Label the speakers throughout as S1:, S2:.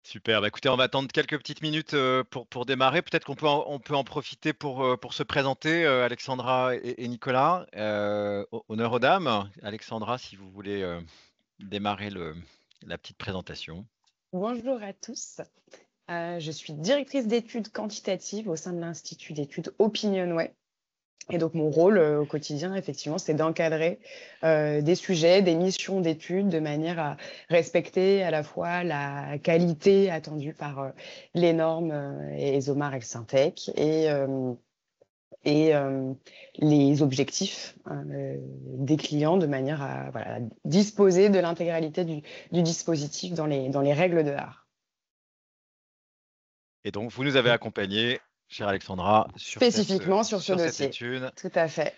S1: Super. Bah, écoutez, on va attendre quelques petites minutes pour démarrer. Peut-être on peut en profiter pour se présenter, Alexandra et Nicolas. Honneur aux dames. Alexandra, si vous voulez démarrer la petite présentation.
S2: Bonjour à tous. Je suis directrice d'études quantitatives au sein de l'Institut d'études Opinionway. Et donc, mon rôle au quotidien, effectivement, c'est d'encadrer des sujets, des missions d'études de manière à respecter à la fois la qualité attendue par les normes ESOMAR et Syntec et les objectifs des clients de manière à voilà, disposer de l'intégralité du dispositif dans les règles de l'art.
S1: Et donc, vous nous avez accompagnés, chère Alexandra,
S2: Spécifiquement sur ce
S1: sur cette
S2: dossier.
S1: étude
S2: Tout à fait.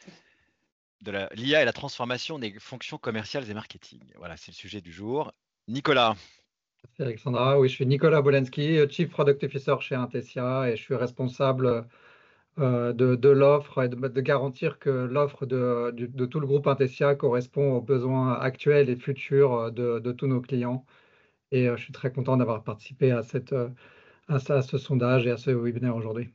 S1: de l'IA et la transformation des fonctions commerciales et marketing. Voilà, c'est le sujet du jour. Nicolas.
S3: Merci Alexandra. Oui, je suis Nicolas Bolensky, Chief Product Officer chez Intesia et je suis responsable de l'offre et de garantir que l'offre de tout le groupe Intesia correspond aux besoins actuels et futurs de tous nos clients. Et je suis très content d'avoir participé à ce sondage et à ce webinaire aujourd'hui.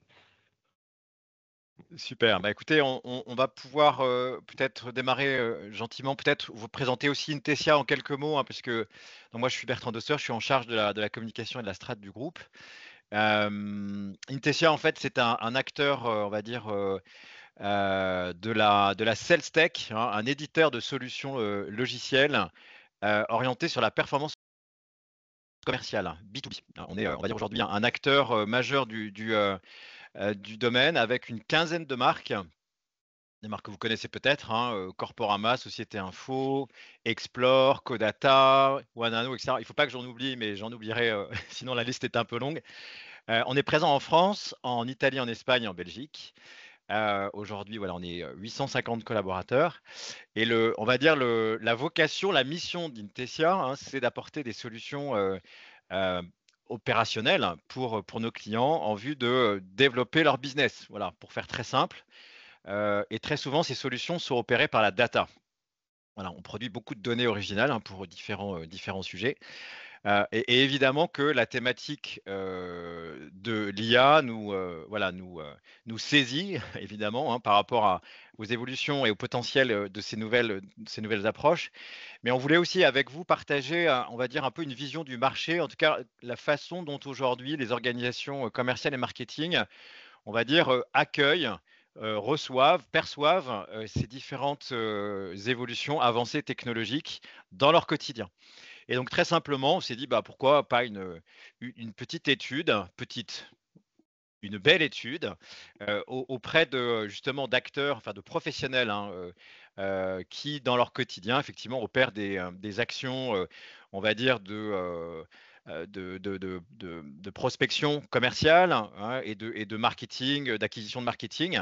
S1: Super. Bah, écoutez, on va pouvoir peut-être démarrer gentiment, peut-être vous présenter aussi Intesia en quelques mots, hein, parce que donc moi je suis Bertrand Dosser, je suis en charge de la communication et de la strat du groupe. Intesia, en fait, c'est un acteur, on va dire, de la sales tech, hein, un éditeur de solutions logicielles orienté sur la performance commerciale, B2B. On est, on va dire aujourd'hui un acteur majeur du domaine avec une quinzaine de marques. Des marques que vous connaissez peut-être, hein, Corporama, Société Info, Explore, Codata, Wanano, etc. Il ne faut pas que j'en oublie, mais j'en oublierai, sinon la liste est un peu longue. On est présent en France, en Italie, en Espagne, en Belgique. Aujourd'hui, voilà, on est 850 collaborateurs. Et on va dire la vocation, la mission d'Intesia, hein, c'est d'apporter des solutions euh, opérationnelles pour nos clients en vue de développer leur business. Voilà, pour faire très simple. Et très souvent, ces solutions sont opérées par la data. Voilà, on produit beaucoup de données originales, hein, pour différents sujets. Et évidemment que la thématique de l'IA nous saisit, évidemment, hein, par rapport aux évolutions et au potentiel de ces nouvelles approches. Mais on voulait aussi, avec vous, partager, on va dire, un peu une vision du marché, en tout cas, la façon dont aujourd'hui les organisations commerciales et marketing, on va dire, accueillent, reçoivent, perçoivent ces différentes évolutions, avancées technologiques dans leur quotidien. Et donc très simplement, on s'est dit, bah, pourquoi pas une petite étude, une belle étude auprès de justement d'acteurs, enfin de professionnels, hein, qui dans leur quotidien effectivement opèrent des actions, on va dire de prospection commerciale, hein, et de marketing, d'acquisition de marketing,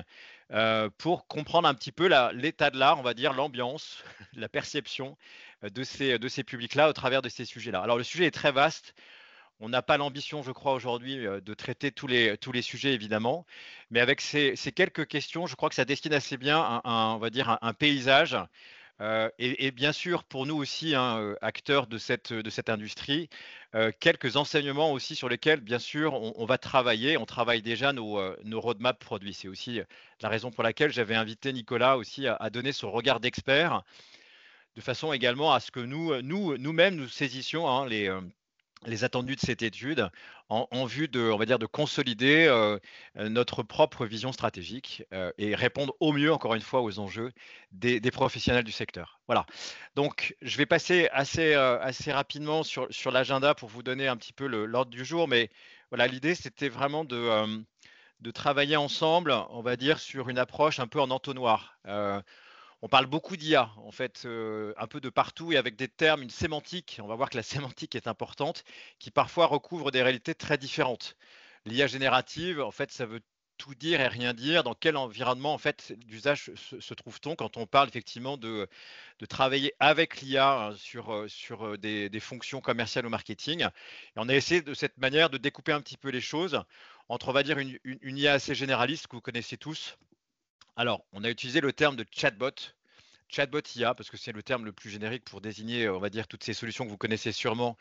S1: pour comprendre un petit peu l'état de l'art, on va dire l'ambiance, la perception de ces publics-là au travers de ces sujets-là. Alors le sujet est très vaste. On n'a pas l'ambition, je crois, aujourd'hui de traiter tous les sujets, évidemment. Mais avec ces quelques questions, je crois que ça dessine assez bien on va dire un paysage. Et bien sûr, pour nous aussi, hein, acteurs de cette industrie, quelques enseignements aussi sur lesquels, bien sûr, on va travailler. On travaille déjà nos roadmaps produits. C'est aussi la raison pour laquelle j'avais invité Nicolas aussi à donner son regard d'expert, de façon également à ce que nous-mêmes, nous saisissions, hein, les attendus de cette étude en vue de, on va dire, de consolider notre propre vision stratégique et répondre au mieux, encore une fois, aux enjeux des professionnels du secteur. Voilà. Donc, je vais passer assez rapidement sur l'agenda pour vous donner un petit peu l'ordre du jour. Mais voilà, l'idée, c'était vraiment de travailler ensemble, on va dire, sur une approche un peu en entonnoir. On parle beaucoup d'IA, en fait, un peu de partout et avec des termes, une sémantique. On va voir que la sémantique est importante, qui parfois recouvre des réalités très différentes. L'IA générative, en fait, ça veut tout dire et rien dire. Dans quel environnement, en fait, d'usage se trouve-t-on quand on parle effectivement de travailler avec l'IA, hein, sur des fonctions commerciales ou marketing. Et on a essayé de cette manière de découper un petit peu les choses entre, on va dire, une IA assez généraliste que vous connaissez tous. Alors, on a utilisé le terme de chatbot. chatbot IA, parce que c'est le terme le plus générique pour désigner, on va dire, toutes ces solutions que vous connaissez sûrement,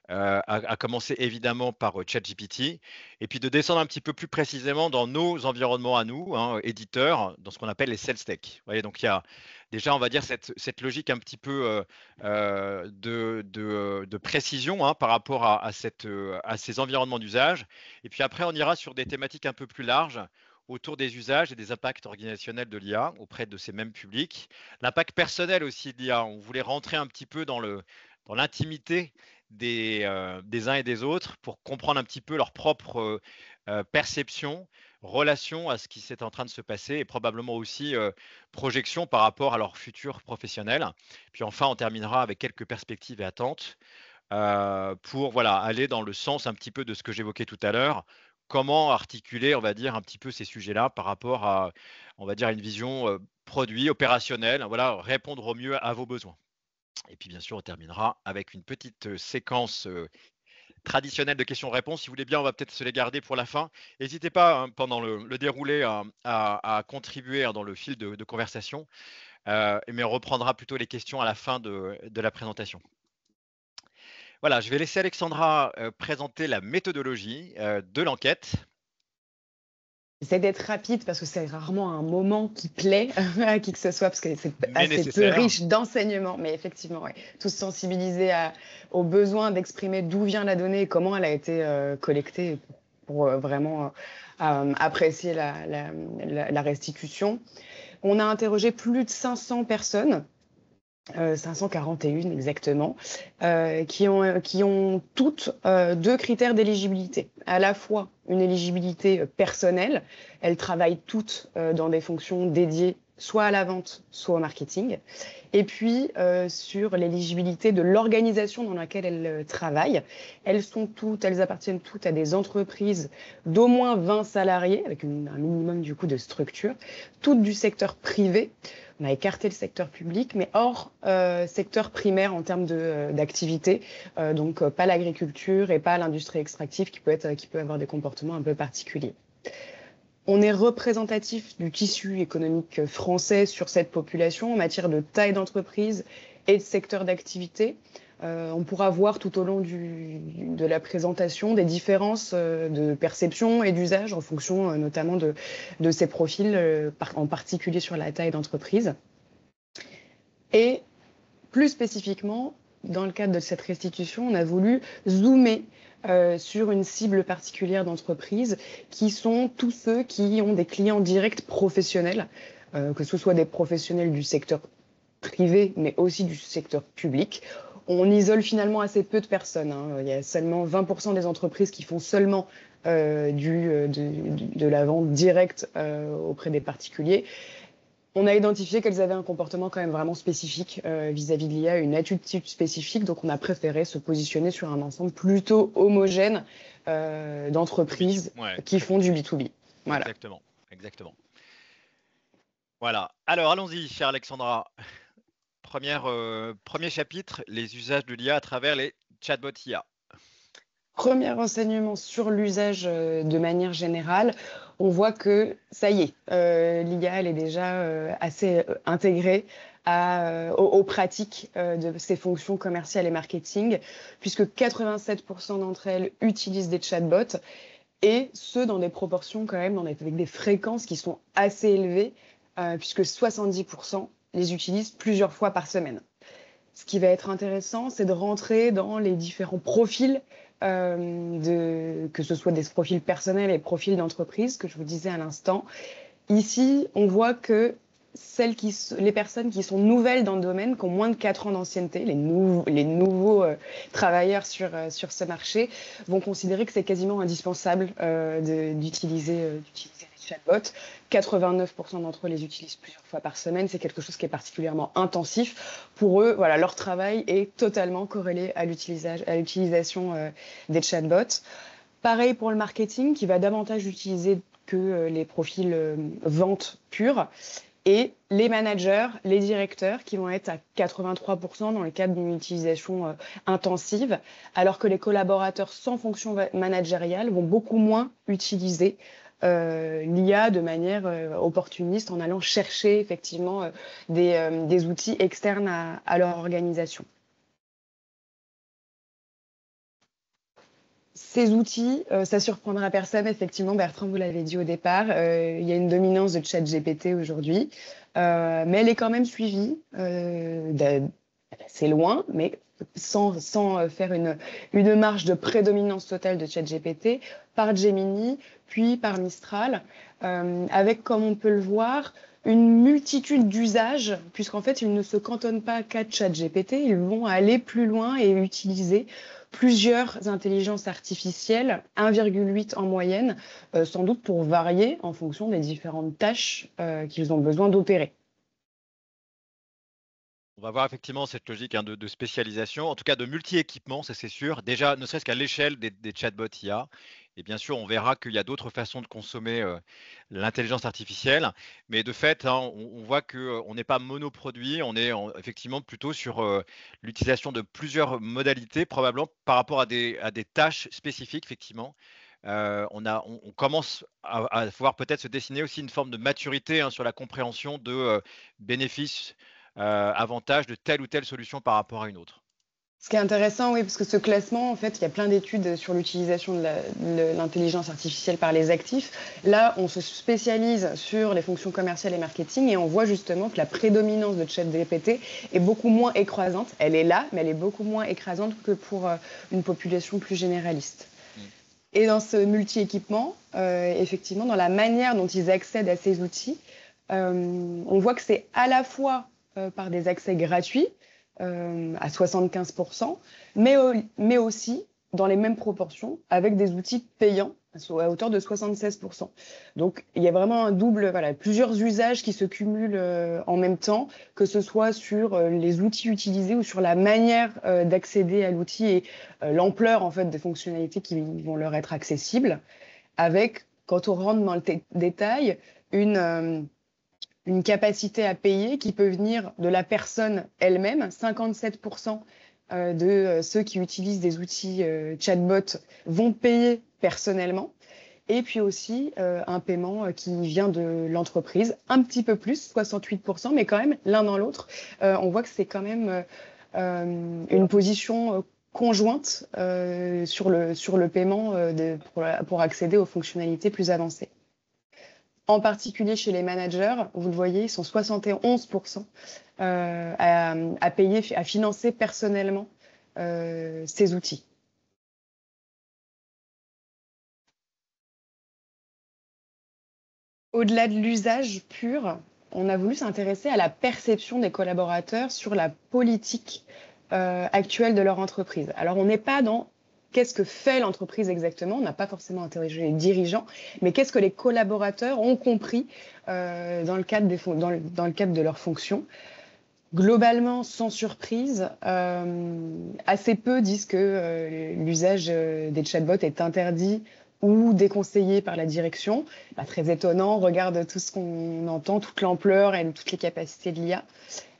S1: à commencer évidemment par ChatGPT, et puis de descendre un petit peu plus précisément dans nos environnements à nous, hein, éditeurs, dans ce qu'on appelle les sales tech. Vous voyez, donc il y a déjà, on va dire, cette logique un petit peu de précision, hein, par rapport à ces environnements d'usage. Et puis après, on ira sur des thématiques un peu plus larges autour des usages et des impacts organisationnels de l'IA auprès de ces mêmes publics. L'impact personnel aussi de l'IA, on voulait rentrer un petit peu dans l'intimité des uns et des autres pour comprendre un petit peu leur propre perception, relation à ce qui s'est en train de se passer et probablement aussi projection par rapport à leur futur professionnel. Puis enfin, on terminera avec quelques perspectives et attentes pour voilà, aller dans le sens un petit peu de ce que j'évoquais tout à l'heure. Comment articuler, on va dire, un petit peu ces sujets-là par rapport à, on va dire, une vision produit, opérationnelle, voilà, répondre au mieux à vos besoins. Et puis bien sûr, on terminera avec une petite séquence traditionnelle de questions-réponses. Si vous voulez bien, on va peut-être se les garder pour la fin. N'hésitez pas, hein, pendant le déroulé à contribuer, hein, dans le fil de conversation, mais on reprendra plutôt les questions à la fin de la présentation. Voilà, je vais laisser Alexandra présenter la méthodologie de l'enquête.
S2: J'essaie d'être rapide parce que c'est rarement un moment qui plaît à qui que ce soit, parce que c'est assez peu
S1: nécessaire.
S2: riche d'enseignements. Mais effectivement, ouais, tous sensibilisés au besoin d'exprimer d'où vient la donnée et comment elle a été collectée pour vraiment apprécier la restitution. On a interrogé plus de 500 personnes. 541 exactement, qui ont toutes deux critères d'éligibilité. À la fois une éligibilité personnelle, elles travaillent toutes dans des fonctions dédiées soit à la vente, soit au marketing. Et puis sur l'éligibilité de l'organisation dans laquelle elles travaillent. Elles appartiennent toutes à des entreprises d'au moins 20 salariés, avec un minimum du coup de structure, toutes du secteur privé. On a écarté le secteur public, mais hors secteur primaire en termes d'activité, donc pas l'agriculture et pas l'industrie extractive qui peut avoir des comportements un peu particuliers. On est représentatif du tissu économique français sur cette population en matière de taille d'entreprise et de secteur d'activité. On pourra voir tout au long de la présentation des différences de perception et d'usage en fonction notamment de ces profils, en particulier sur la taille d'entreprise. Et plus spécifiquement, dans le cadre de cette restitution, on a voulu zoomer sur une cible particulière d'entreprise qui sont tous ceux qui ont des clients directs professionnels, que ce soit des professionnels du secteur privé, mais aussi du secteur public. On isole finalement assez peu de personnes, hein. Il y a seulement 20% des entreprises qui font seulement de la vente directe auprès des particuliers. On a identifié qu'elles avaient un comportement quand même vraiment spécifique vis-à-vis de l'IA, une attitude spécifique, donc on a préféré se positionner sur un ensemble plutôt homogène d'entreprises qui font du B2B. Voilà.
S1: Exactement. Voilà. Alors allons-y, chère Alexandra. Premier chapitre, les usages de l'IA à travers les chatbots IA.
S2: Premier renseignement sur l'usage de manière générale, on voit que ça y est, l'IA elle est déjà assez intégrée aux pratiques de ces fonctions commerciales et marketing, puisque 87% d'entre elles utilisent des chatbots, et ce dans des proportions quand même, avec des fréquences qui sont assez élevées, puisque 70% les utilisent plusieurs fois par semaine. Ce qui va être intéressant, c'est de rentrer dans les différents profils, que ce soit des profils personnels et profils d'entreprise, que je vous disais à l'instant. Ici, on voit que les personnes qui sont nouvelles dans le domaine, qui ont moins de 4 ans d'ancienneté, les nouveaux travailleurs sur ce marché, vont considérer que c'est quasiment indispensable d'utiliser les chatbots. 89% d'entre eux les utilisent plusieurs fois par semaine. C'est quelque chose qui est particulièrement intensif. Pour eux, voilà, leur travail est totalement corrélé à l'utilisation des chatbots. Pareil pour le marketing, qui va davantage utiliser que les profils vente pure. Et les managers, les directeurs, qui vont être à 83% dans le cadre d'une utilisation intensive, alors que les collaborateurs sans fonction managériale vont beaucoup moins utiliser l'IA de manière opportuniste en allant chercher effectivement des outils externes à leur organisation. Ces outils, ça surprendra personne, effectivement, Bertrand, vous l'avez dit au départ, il y a une dominance de ChatGPT aujourd'hui, mais elle est quand même suivie, c'est loin, mais sans faire une marche de prédominance totale de ChatGPT, par Gemini, puis par Mistral, avec, comme on peut le voir, une multitude d'usages, puisqu'en fait, ils ne se cantonnent pas qu'à ChatGPT, ils vont aller plus loin et utiliser plusieurs intelligences artificielles, 1,8 en moyenne, sans doute pour varier en fonction des différentes tâches qu'ils ont besoin d'opérer.
S1: On va voir effectivement cette logique de spécialisation, en tout cas de multi-équipement, ça c'est sûr. Déjà, ne serait-ce qu'à l'échelle des chatbots IA. Et bien sûr, on verra qu'il y a d'autres façons de consommer l'intelligence artificielle. Mais de fait, hein, on voit qu'on n'est pas monoproduit, on est effectivement plutôt sur l'utilisation de plusieurs modalités, probablement par rapport à des tâches spécifiques, effectivement. On commence à voir peut-être se dessiner aussi une forme de maturité, hein, sur la compréhension de bénéfices, avantages de telle ou telle solution par rapport à une autre.
S2: Ce qui est intéressant, oui, parce que ce classement, en fait, il y a plein d'études sur l'utilisation de l'intelligence artificielle par les actifs. Là, on se spécialise sur les fonctions commerciales et marketing et on voit justement que la prédominance de ChatGPT est beaucoup moins écrasante. Elle est là, mais elle est beaucoup moins écrasante que pour une population plus généraliste. Et dans ce multi-équipement, effectivement, dans la manière dont ils accèdent à ces outils, on voit que c'est à la fois par des accès gratuits, à 75%, mais aussi dans les mêmes proportions avec des outils payants à hauteur de 76%. Donc il y a vraiment un double, voilà, plusieurs usages qui se cumulent en même temps, que ce soit sur les outils utilisés ou sur la manière d'accéder à l'outil et l'ampleur en fait des fonctionnalités qui vont leur être accessibles, avec, quand on rentre dans le détail, une capacité à payer qui peut venir de la personne elle-même. 57% de ceux qui utilisent des outils chatbot vont payer personnellement. Et puis aussi un paiement qui vient de l'entreprise, un petit peu plus, 68%, mais quand même, l'un dans l'autre, on voit que c'est quand même une position conjointe sur le paiement pour accéder aux fonctionnalités plus avancées. En particulier chez les managers, vous le voyez, ils sont 71% à payer, à financer personnellement ces outils. Au-delà de l'usage pur, on a voulu s'intéresser à la perception des collaborateurs sur la politique actuelle de leur entreprise. Alors, on n'est pas dans qu'est-ce que fait l'entreprise exactement, on n'a pas forcément interrogé les dirigeants, mais qu'est-ce que les collaborateurs ont compris dans le cadre de leurs fonctions. Globalement, sans surprise, assez peu disent que l'usage des chatbots est interdit ou déconseillé par la direction. Pas très étonnant, on regarde tout ce qu'on entend, toute l'ampleur et toutes les capacités de l'IA.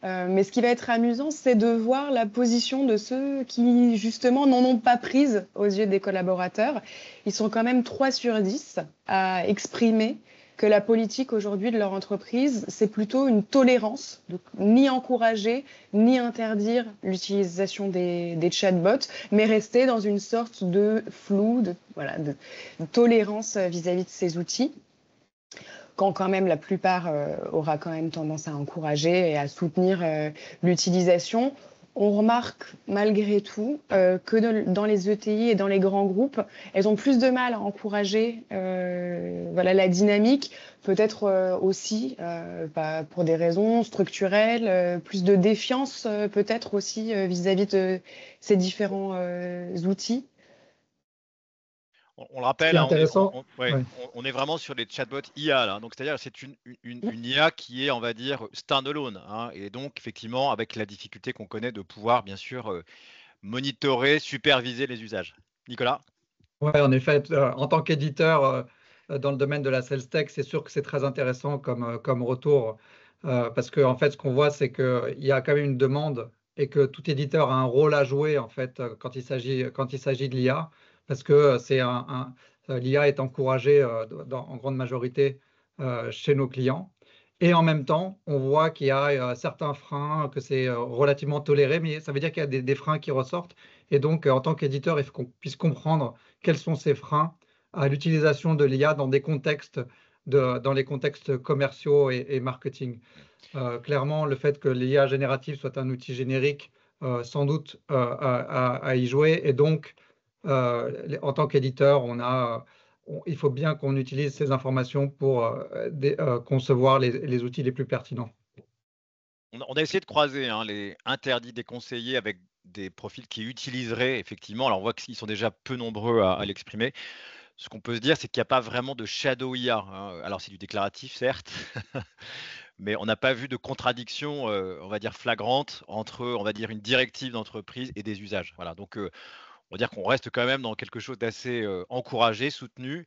S2: Mais ce qui va être amusant, c'est de voir la position de ceux qui, justement, n'en ont pas prise aux yeux des collaborateurs. Ils sont quand même 3 sur 10 à exprimer que la politique aujourd'hui de leur entreprise, c'est plutôt une tolérance, donc ni encourager, ni interdire l'utilisation des chatbots, mais rester dans une sorte de flou, de tolérance vis-à-vis de ces outils, quand même la plupart aura quand même tendance à encourager et à soutenir l'utilisation. On remarque malgré tout que dans les ETI et dans les grands groupes, elles ont plus de mal à encourager la dynamique, peut-être aussi pour des raisons structurelles, plus de défiance peut-être aussi vis-à-vis de ces différents outils.
S1: On le rappelle, hein,
S3: intéressant.
S1: on est vraiment sur les chatbots IA, là. Donc, c'est-à-dire c'est une IA qui est, on va dire, standalone, hein, et donc effectivement avec la difficulté qu'on connaît de pouvoir, bien sûr, monitorer, superviser les usages. Nicolas?
S3: Oui, en effet, en tant qu'éditeur dans le domaine de la sales tech, c'est sûr que c'est très intéressant comme retour, parce que en fait, ce qu'on voit, c'est qu'il y a quand même une demande et que tout éditeur a un rôle à jouer en fait quand il s'agit de l'IA, parce que c'est L'IA est encouragée en grande majorité chez nos clients. Et en même temps, on voit qu'il y a certains freins, que c'est relativement toléré, mais ça veut dire qu'il y a des freins qui ressortent. Et donc, en tant qu'éditeur, il faut qu'on puisse comprendre quels sont ces freins à l'utilisation de l'IA dans dans les contextes commerciaux et marketing. Clairement, le fait que l'IA générative soit un outil générique, sans doute à y jouer. Et donc, en tant qu'éditeur, il faut bien qu'on utilise ces informations pour concevoir les outils les plus pertinents.
S1: On a essayé de croiser les interdits déconseillés avec des profils qui utiliseraient effectivement. Alors on voit qu'ils sont déjà peu nombreux à l'exprimer. Ce qu'on peut se dire, c'est qu'il n'y a pas vraiment de shadow IA, hein. Alors c'est du déclaratif, certes, mais on n'a pas vu de contradiction, on va dire flagrante entre, on va dire, une directive d'entreprise et des usages. Voilà, donc on va dire qu'on reste quand même dans quelque chose d'assez encouragé, soutenu,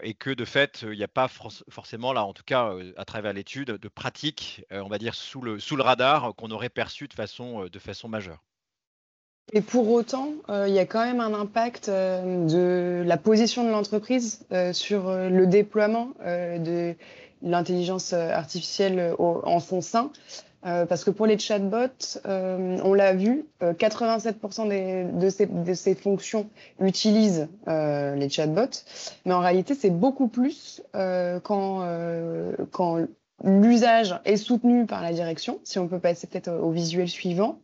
S1: et que de fait, il n'y a pas forcément là, en tout cas à travers l'étude, de pratique, on va dire sous le radar qu'on aurait perçu de façon majeure.
S2: Et pour autant, il y a quand même un impact de la position de l'entreprise sur le déploiement de l'intelligence artificielle en son sein. Parce que pour les chatbots, on l'a vu, 87% de ces fonctions utilisent les chatbots, mais en réalité, c'est beaucoup plus quand l'usage est soutenu par la direction. Si on peut passer peut-être au visuel suivant.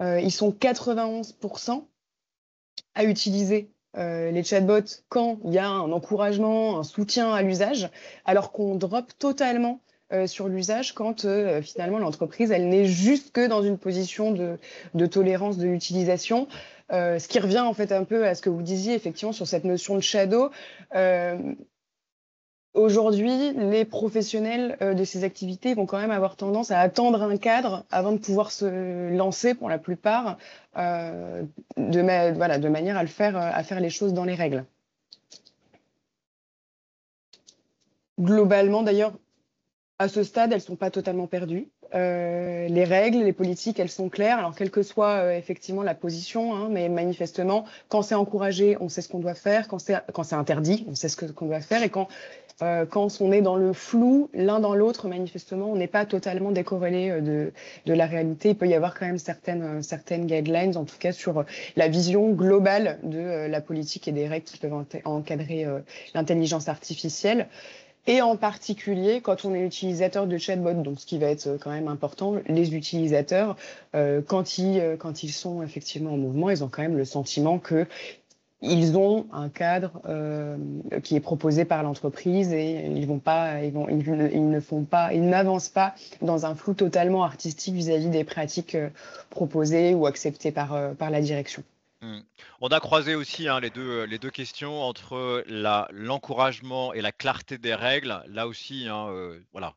S2: Ils sont 91% à utiliser les chatbots quand il y a un encouragement, un soutien à l'usage, alors qu'on drop totalement sur l'usage quand finalement l'entreprise, elle n'est juste que dans une position de tolérance de l'utilisation. Ce qui revient en fait un peu à ce que vous disiez effectivement sur cette notion de shadow. Aujourd'hui, les professionnels de ces activités vont quand même avoir tendance à attendre un cadre avant de pouvoir se lancer pour la plupart, de manière à faire les choses dans les règles. Globalement, d'ailleurs, à ce stade, elles ne sont pas totalement perdues. Les règles, les politiques, elles sont claires. Alors, quelle que soit effectivement la position, hein, mais manifestement, quand c'est encouragé, on sait ce qu'on doit faire. Quand c'est interdit, on sait ce qu'on doit faire. Et quand on est dans le flou, l'un dans l'autre, manifestement, on n'est pas totalement décorrélé de la réalité. Il peut y avoir quand même certaines guidelines, en tout cas sur la vision globale de la politique et des règles qui peuvent encadrer l'intelligence artificielle. Et en particulier, quand on est utilisateur de chatbot, donc ce qui va être quand même important, les utilisateurs, quand ils sont effectivement en mouvement, ils ont quand même le sentiment que ils ont un cadre qui est proposé par l'entreprise et ils n'avancent pas dans un flou totalement artistique vis-à-vis des pratiques proposées ou acceptées par la direction.
S1: On a croisé aussi les deux questions entre l'encouragement et la clarté des règles. Là aussi, voilà,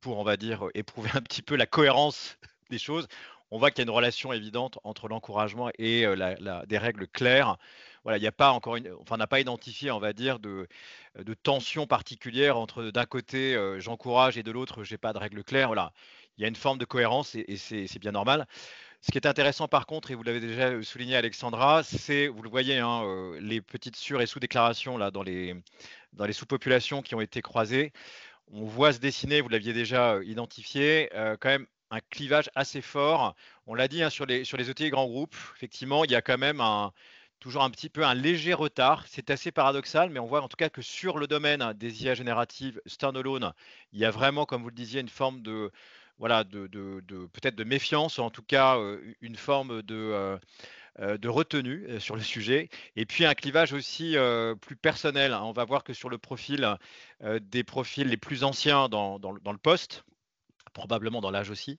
S1: pour, on va dire, éprouver un petit peu la cohérence des choses. On voit qu'il y a une relation évidente entre l'encouragement et des règles claires. Voilà, il n'y a pas on n'a pas identifié, on va dire, de tension particulière entre d'un côté j'encourage et de l'autre j'ai pas de règles claires. Voilà, il y a une forme de cohérence et c'est bien normal. Ce qui est intéressant par contre, et vous l'avez déjà souligné Alexandra, c'est, vous le voyez, les petites sur- et sous-déclarations là dans les sous-populations qui ont été croisées. On voit se dessiner, vous l'aviez déjà identifié, quand même un clivage assez fort. On l'a dit sur les ETI grands groupes, effectivement, il y a quand même toujours un petit peu un léger retard. C'est assez paradoxal, mais on voit en tout cas que sur le domaine des IA génératives standalone, il y a vraiment, comme vous le disiez, une forme de, voilà, peut-être de méfiance, ou en tout cas une forme de retenue sur le sujet. Et puis un clivage aussi plus personnel, hein. On va voir que sur le profil, des profils les plus anciens dans le poste, probablement dans l'âge aussi,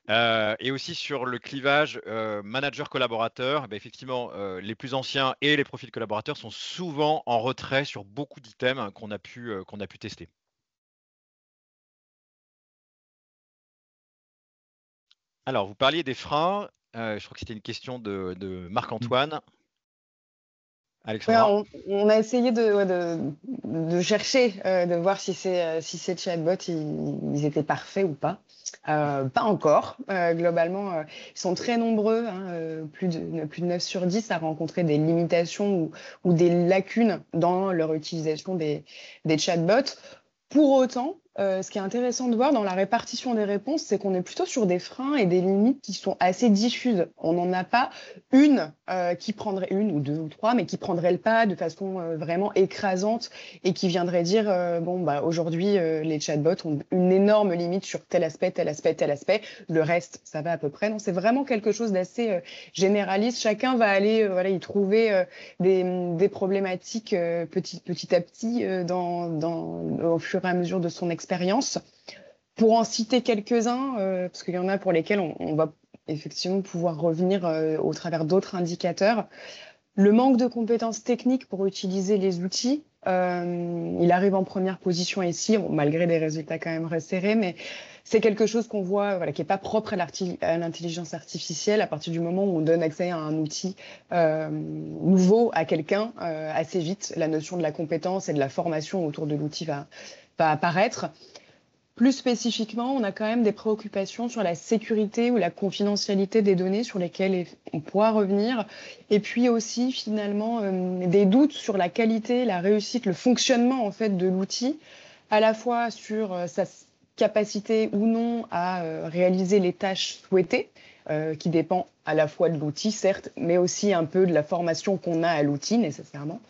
S1: et aussi sur le clivage manager-collaborateur, effectivement, les plus anciens et les profils collaborateurs sont souvent en retrait sur beaucoup d'items qu'on a pu tester. Alors, vous parliez des freins. Je crois que c'était une question de Marc-Antoine.
S2: Ouais,
S1: Alexandra?
S2: on a essayé de chercher, de voir si ces chatbots, ils étaient parfaits ou pas. Pas encore. Globalement, ils sont très nombreux, hein, plus de 9 sur 10 à rencontrer des limitations ou des lacunes dans leur utilisation des chatbots. Pour autant, ce qui est intéressant de voir dans la répartition des réponses, c'est qu'on est plutôt sur des freins et des limites qui sont assez diffuses. On n'en a pas une qui prendrait une ou deux ou trois, mais qui prendrait le pas de façon vraiment écrasante et qui viendrait dire bon bah aujourd'hui les chatbots ont une énorme limite sur tel aspect, tel aspect, tel aspect. Le reste, ça va à peu près. Non, c'est vraiment quelque chose d'assez généraliste. Chacun va aller voilà y trouver des problématiques petit à petit au fur et à mesure de son expérience. Pour en citer quelques-uns, parce qu'il y en a pour lesquels on va effectivement pouvoir revenir au travers d'autres indicateurs. Le manque de compétences techniques pour utiliser les outils, il arrive en première position ici, malgré des résultats quand même resserrés, mais c'est quelque chose qu'on voit, voilà, qui n'est pas propre à l'intelligence artificielle. À partir du moment où on donne accès à un outil nouveau à quelqu'un, assez vite, la notion de la compétence et de la formation autour de l'outil va apparaître. Plus spécifiquement, on a quand même des préoccupations sur la sécurité ou la confidentialité des données sur lesquelles on pourra revenir. Et puis aussi, finalement, des doutes sur la qualité, la réussite, le fonctionnement en fait de l'outil, à la fois sur sa capacité ou non à réaliser les tâches souhaitées, qui dépend à la fois de l'outil, certes, mais aussi un peu de la formation qu'on a à l'outil nécessairement.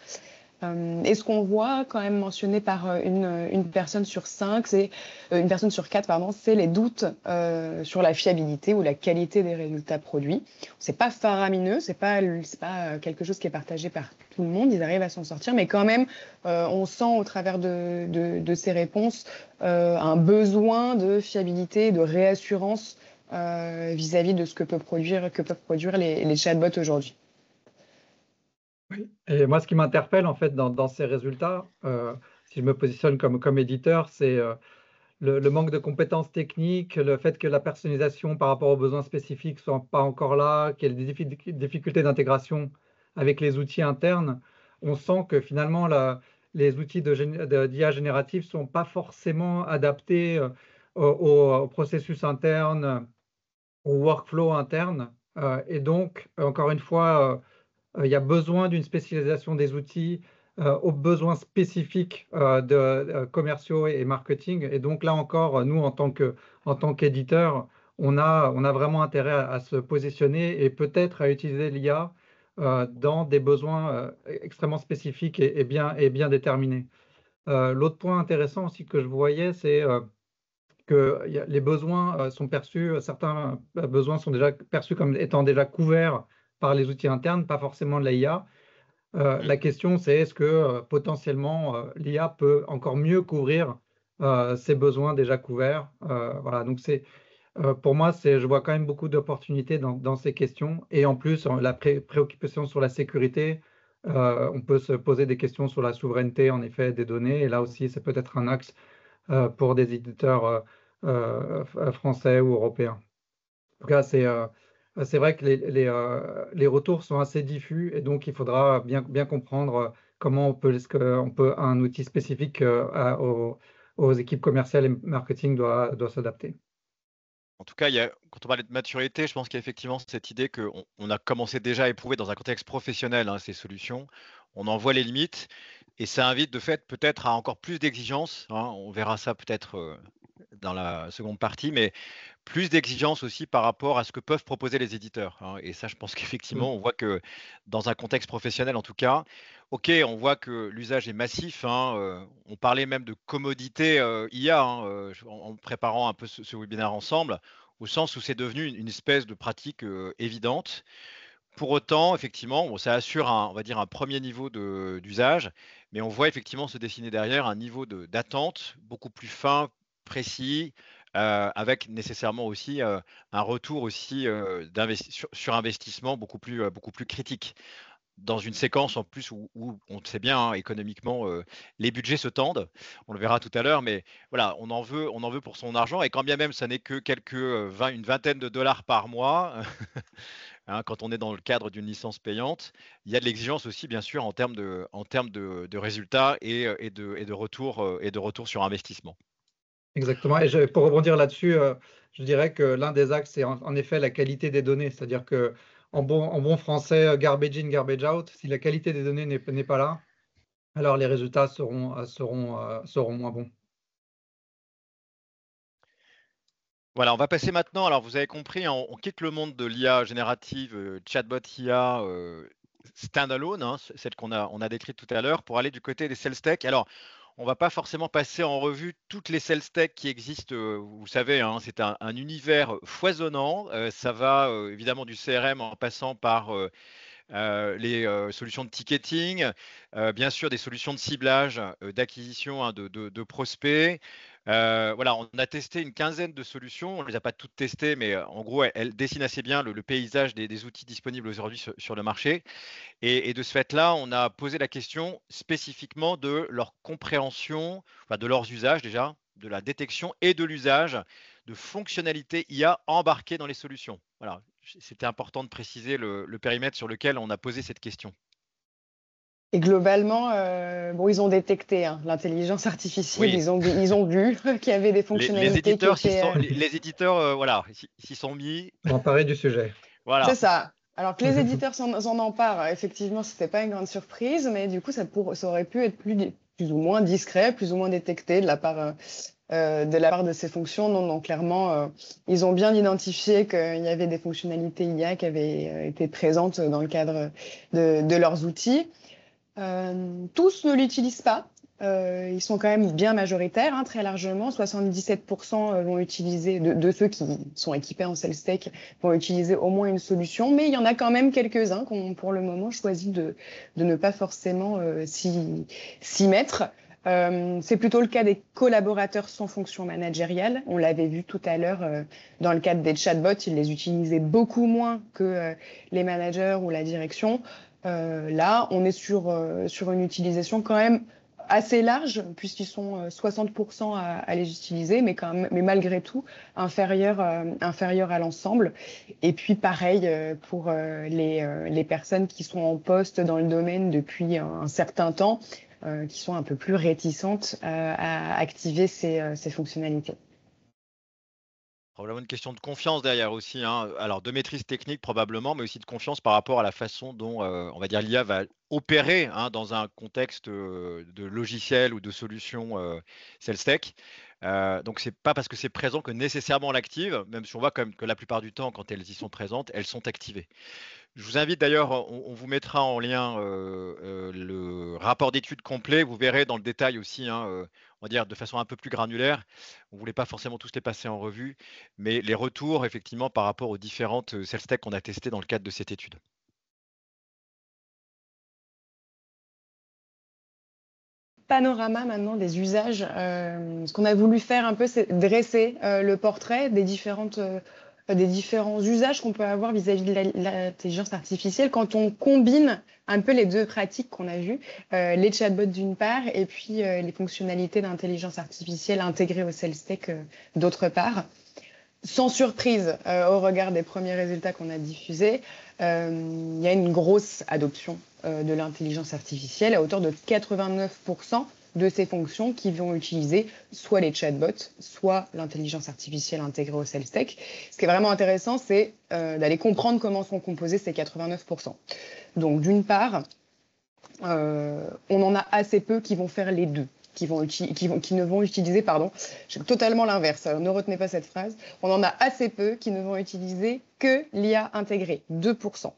S2: Et ce qu'on voit quand même mentionné par une personne sur 5, c'est une personne sur 4, pardon, c'est les doutes sur la fiabilité ou la qualité des résultats produits. C'est pas faramineux, c'est pas quelque chose qui est partagé par tout le monde. Ils arrivent à s'en sortir, mais quand même, on sent au travers de ces réponses un besoin de fiabilité, de réassurance vis-à-vis de ce que peuvent produire les chatbots aujourd'hui.
S3: Oui. Et moi, ce qui m'interpelle en fait dans ces résultats, si je me positionne comme éditeur, c'est le manque de compétences techniques, le fait que la personnalisation par rapport aux besoins spécifiques soit pas encore là, qu'il y ait des difficultés d'intégration avec les outils internes. On sent que finalement les outils d'IA générative sont pas forcément adaptés au processus interne, au workflow interne. Et donc, encore une fois, il y a besoin d'une spécialisation des outils aux besoins spécifiques commerciaux et marketing. Et donc là encore, nous, en tant qu'éditeur, on a vraiment intérêt à se positionner et peut-être à utiliser l'IA dans des besoins extrêmement spécifiques et bien déterminés. L'autre point intéressant aussi que je voyais, c'est que les besoins sont perçus, certains besoins sont déjà perçus comme étant déjà couverts par les outils internes, pas forcément de l'IA. La question, c'est est-ce que potentiellement l'IA peut encore mieux couvrir ces besoins déjà couverts. Voilà, donc pour moi, je vois quand même beaucoup d'opportunités dans ces questions. Et en plus, la préoccupation sur la sécurité, on peut se poser des questions sur la souveraineté, en effet, des données. Et là aussi, c'est peut-être un axe pour des éditeurs français ou européens. En tout cas, c'est vrai que les retours sont assez diffus et donc il faudra bien comprendre comment est-ce un outil spécifique aux équipes commerciales et marketing doit s'adapter.
S1: En tout cas, quand on parle de maturité, je pense qu'il y a effectivement cette idée qu'on a commencé déjà à éprouver dans un contexte professionnel, hein, ces solutions. On en voit les limites et ça invite de fait peut-être à encore plus d'exigences, hein. On verra ça peut-être dans la seconde partie, mais plus d'exigences aussi par rapport à ce que peuvent proposer les éditeurs, hein. Et ça, je pense
S3: Mm.
S1: qu'effectivement, on voit que dans un contexte professionnel, en tout cas, OK, on voit que l'usage est massif, hein, on parlait même de commodité IA, hein, en préparant un peu ce webinaire ensemble, au sens où c'est devenu une espèce de pratique évidente. Pour autant, effectivement, bon, ça assure on va dire un premier niveau d'usage, mais on voit effectivement se dessiner derrière un niveau d'attente beaucoup plus fin, précis, avec nécessairement aussi un retour aussi sur investissement beaucoup plus critique. Dans une séquence en plus où on le sait bien, hein, économiquement, les budgets se tendent. On le verra tout à l'heure, mais voilà, on en veut pour son argent et quand bien même ça n'est que une vingtaine de dollars par mois, hein, quand on est dans le cadre d'une licence payante, il y a de l'exigence aussi, bien sûr, en termes de résultats et de retour sur investissement.
S3: Exactement. Et pour rebondir là-dessus, je dirais que l'un des axes, c'est en effet la qualité des données. C'est-à-dire que en bon français, garbage in, garbage out, si la qualité des données n'est pas là, alors les résultats seront moins bons.
S1: Voilà, on va passer maintenant, alors vous avez compris, hein, on quitte le monde de l'IA générative, chatbot IA, standalone, hein, celle qu'on a décrite tout à l'heure, pour aller du côté des sales tech. Alors, on va pas forcément passer en revue toutes les sales tech qui existent, vous savez, hein, c'est un univers foisonnant. Ça va, évidemment du CRM en passant par, les solutions de ticketing, bien sûr des solutions de ciblage, d'acquisition, hein, de prospects. Voilà, on a testé une quinzaine de solutions. On ne les a pas toutes testées, mais en gros, elles dessinent assez bien le paysage des outils disponibles aujourd'hui sur le marché. Et de ce fait-là, on a posé la question spécifiquement de leur compréhension, enfin de leurs usages déjà, de la détection et de l'usage de fonctionnalités IA embarquées dans les solutions. Voilà, c'était important de préciser le périmètre sur lequel on a posé cette question.
S2: Et globalement, bon, ils ont détecté hein, l'intelligence artificielle,
S1: Oui,
S2: ils ont vu qu'il y avait des
S1: les
S2: fonctionnalités qui
S1: éditeurs,
S2: étaient...
S1: les éditeurs, voilà, s'y sont mis.
S3: S'emparer du sujet.
S2: C'est
S1: Voilà.
S2: ça. Alors que les éditeurs s'en emparent, effectivement, c'était pas une grande surprise, mais du coup, ça aurait pu être plus ou moins discret, plus ou moins détecté de la part de ces fonctions. Non, non, clairement, ils ont bien identifié qu'il y avait des fonctionnalités IA qui avaient été présentes dans le cadre de leurs outils. Tous ne l'utilisent pas. Ils sont quand même bien majoritaires, hein, très largement. 77% vont utiliser, de ceux qui sont équipés en sales tech, vont utiliser au moins une solution. Mais il y en a quand même quelques-uns qui ont pour le moment choisi de ne pas forcément s'y mettre. C'est plutôt le cas des collaborateurs sans fonction managériale. On l'avait vu tout à l'heure dans le cadre des chatbots, ils les utilisaient beaucoup moins que les managers ou la direction. Là, on est sur une utilisation quand même assez large, puisqu'ils sont 60% à les utiliser, mais malgré tout inférieur à l'ensemble. Et puis pareil pour les personnes qui sont en poste dans le domaine depuis un certain temps, qui sont un peu plus réticentes à activer ces fonctionnalités.
S1: Probablement une question de confiance derrière aussi, hein. Alors de maîtrise technique probablement, mais aussi de confiance par rapport à la façon dont, on va dire l'IA va opérer, hein, dans un contexte, de logiciel ou de solution, sales tech. Donc c'est pas parce que c'est présent que nécessairement on l'active, même si on voit quand même que la plupart du temps quand elles y sont présentes, elles sont activées. Je vous invite d'ailleurs, on vous mettra en lien, le rapport d'étude complet. Vous verrez dans le détail aussi, hein, on va dire de façon un peu plus granulaire. On ne voulait pas forcément tous les passer en revue, mais les retours effectivement par rapport aux différentes, sales tech qu'on a testées dans le cadre de cette étude.
S2: Panorama maintenant des usages. Ce qu'on a voulu faire un peu, c'est dresser le portrait des différents usages qu'on peut avoir vis-à-vis de l'intelligence artificielle quand on combine un peu les deux pratiques qu'on a vues, les chatbots d'une part et puis les fonctionnalités d'intelligence artificielle intégrées au sales tech d'autre part. Sans surprise, au regard des premiers résultats qu'on a diffusés, il y a une grosse adoption de l'intelligence artificielle à hauteur de 89% de ces fonctions qui vont utiliser soit les chatbots, soit l'intelligence artificielle intégrée au sales tech. Ce qui est vraiment intéressant, c'est d'aller comprendre comment sont composés ces 89%. Donc d'une part, on en a assez peu qui vont faire les deux. Qui ne vont utiliser, pardon, totalement l'inverse, ne retenez pas cette phrase, on en a assez peu qui ne vont utiliser que l'IA intégrée, 2%.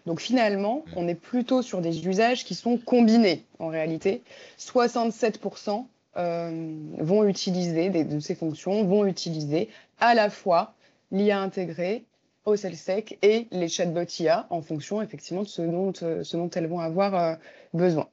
S2: Donc finalement, on est plutôt sur des usages qui sont combinés en réalité. 67% vont utiliser, de ces fonctions, vont utiliser à la fois l'IA intégrée au sales tech et les chatbots IA en fonction effectivement de ce dont elles vont avoir besoin.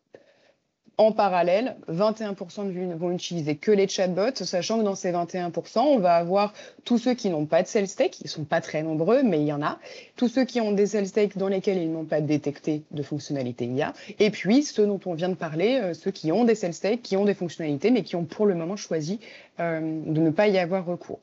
S2: En parallèle, 21% vont utiliser que les chatbots, sachant que dans ces 21%, on va avoir tous ceux qui n'ont pas de sales tech, ils ne sont pas très nombreux, mais il y en a, tous ceux qui ont des sales tech dans lesquels ils n'ont pas détecté de fonctionnalité IA, et puis ceux dont on vient de parler, ceux qui ont des sales tech, qui ont des fonctionnalités, mais qui ont pour le moment choisi de ne pas y avoir recours.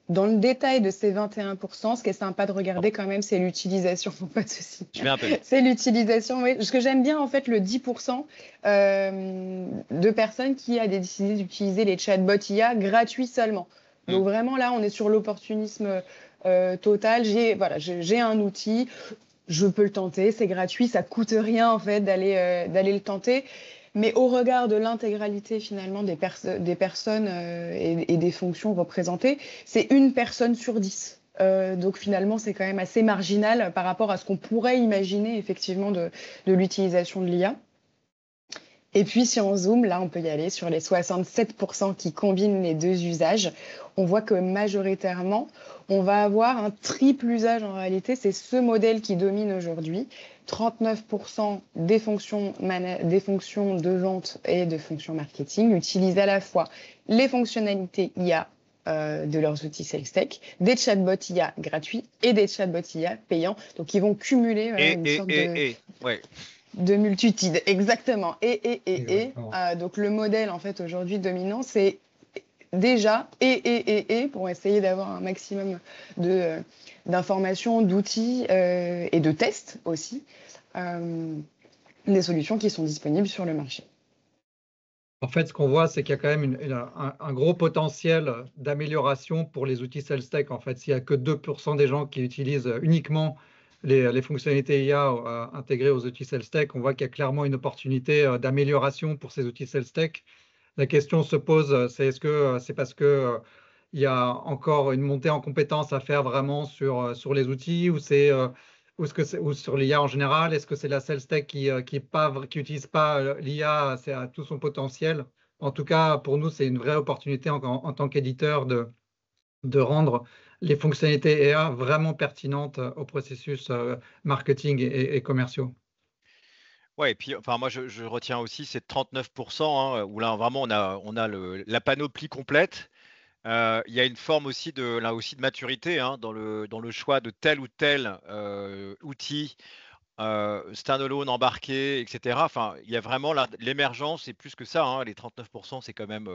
S2: dans le détail de ces 21%, ce qui est sympa de regarder quand même, c'est l'utilisation. Pas de souci.
S1: Je mets un peu.
S2: C'est l'utilisation. Oui. Ce que j'aime bien, en fait, le 10% de personnes qui a décidé d'utiliser les chatbots IA gratuits seulement. Donc vraiment, là, on est sur l'opportunisme total. J'ai un outil, je peux le tenter, c'est gratuit, ça coûte rien, en fait, d'aller le tenter. Mais au regard de l'intégralité finalement des personnes et des fonctions représentées, c'est 1 personne sur 10. Donc finalement, c'est quand même assez marginal par rapport à ce qu'on pourrait imaginer effectivement de l'utilisation de l'IA. Et puis si on zoome, là on peut y aller sur les 67% qui combinent les 2 usages. On voit que majoritairement, on va avoir un triple usage en réalité. C'est ce modèle qui domine aujourd'hui. 39% des fonctions de vente et de fonctions marketing utilisent à la fois les fonctionnalités IA de leurs outils SalesTech, des chatbots IA gratuits et des chatbots IA payants. Donc ils vont cumuler une sorte de multitude. Exactement. Donc le modèle en fait aujourd'hui dominant, c'est déjà pour essayer d'avoir un maximum d'informations, d'outils et de tests aussi, des solutions qui sont disponibles sur le marché.
S3: En fait, ce qu'on voit, c'est qu'il y a quand même un gros potentiel d'amélioration pour les outils SalesTech. En fait, s'il n'y a que 2% des gens qui utilisent uniquement les fonctionnalités IA intégrées aux outils SalesTech, on voit qu'il y a clairement une opportunité d'amélioration pour ces outils SalesTech. La question se pose, c'est est-ce que c'est parce que il y a encore une montée en compétences à faire vraiment sur les outils, ou sur l'IA en général? Est-ce que c'est la SalesTech qui n'utilise pas l'IA à tout son potentiel? En tout cas, pour nous, c'est une vraie opportunité en tant qu'éditeur de rendre les fonctionnalités IA vraiment pertinentes au processus marketing et commerciaux.
S1: Ouais, et puis enfin moi je retiens aussi ces 39%, hein, où là vraiment on a la panoplie complète. Il y a une forme aussi de maturité, hein, dans le choix de tel ou tel outil standalone, embarqué, et cetera. Enfin, il y a vraiment l'émergence et plus que ça, hein, les 39%, c'est quand même,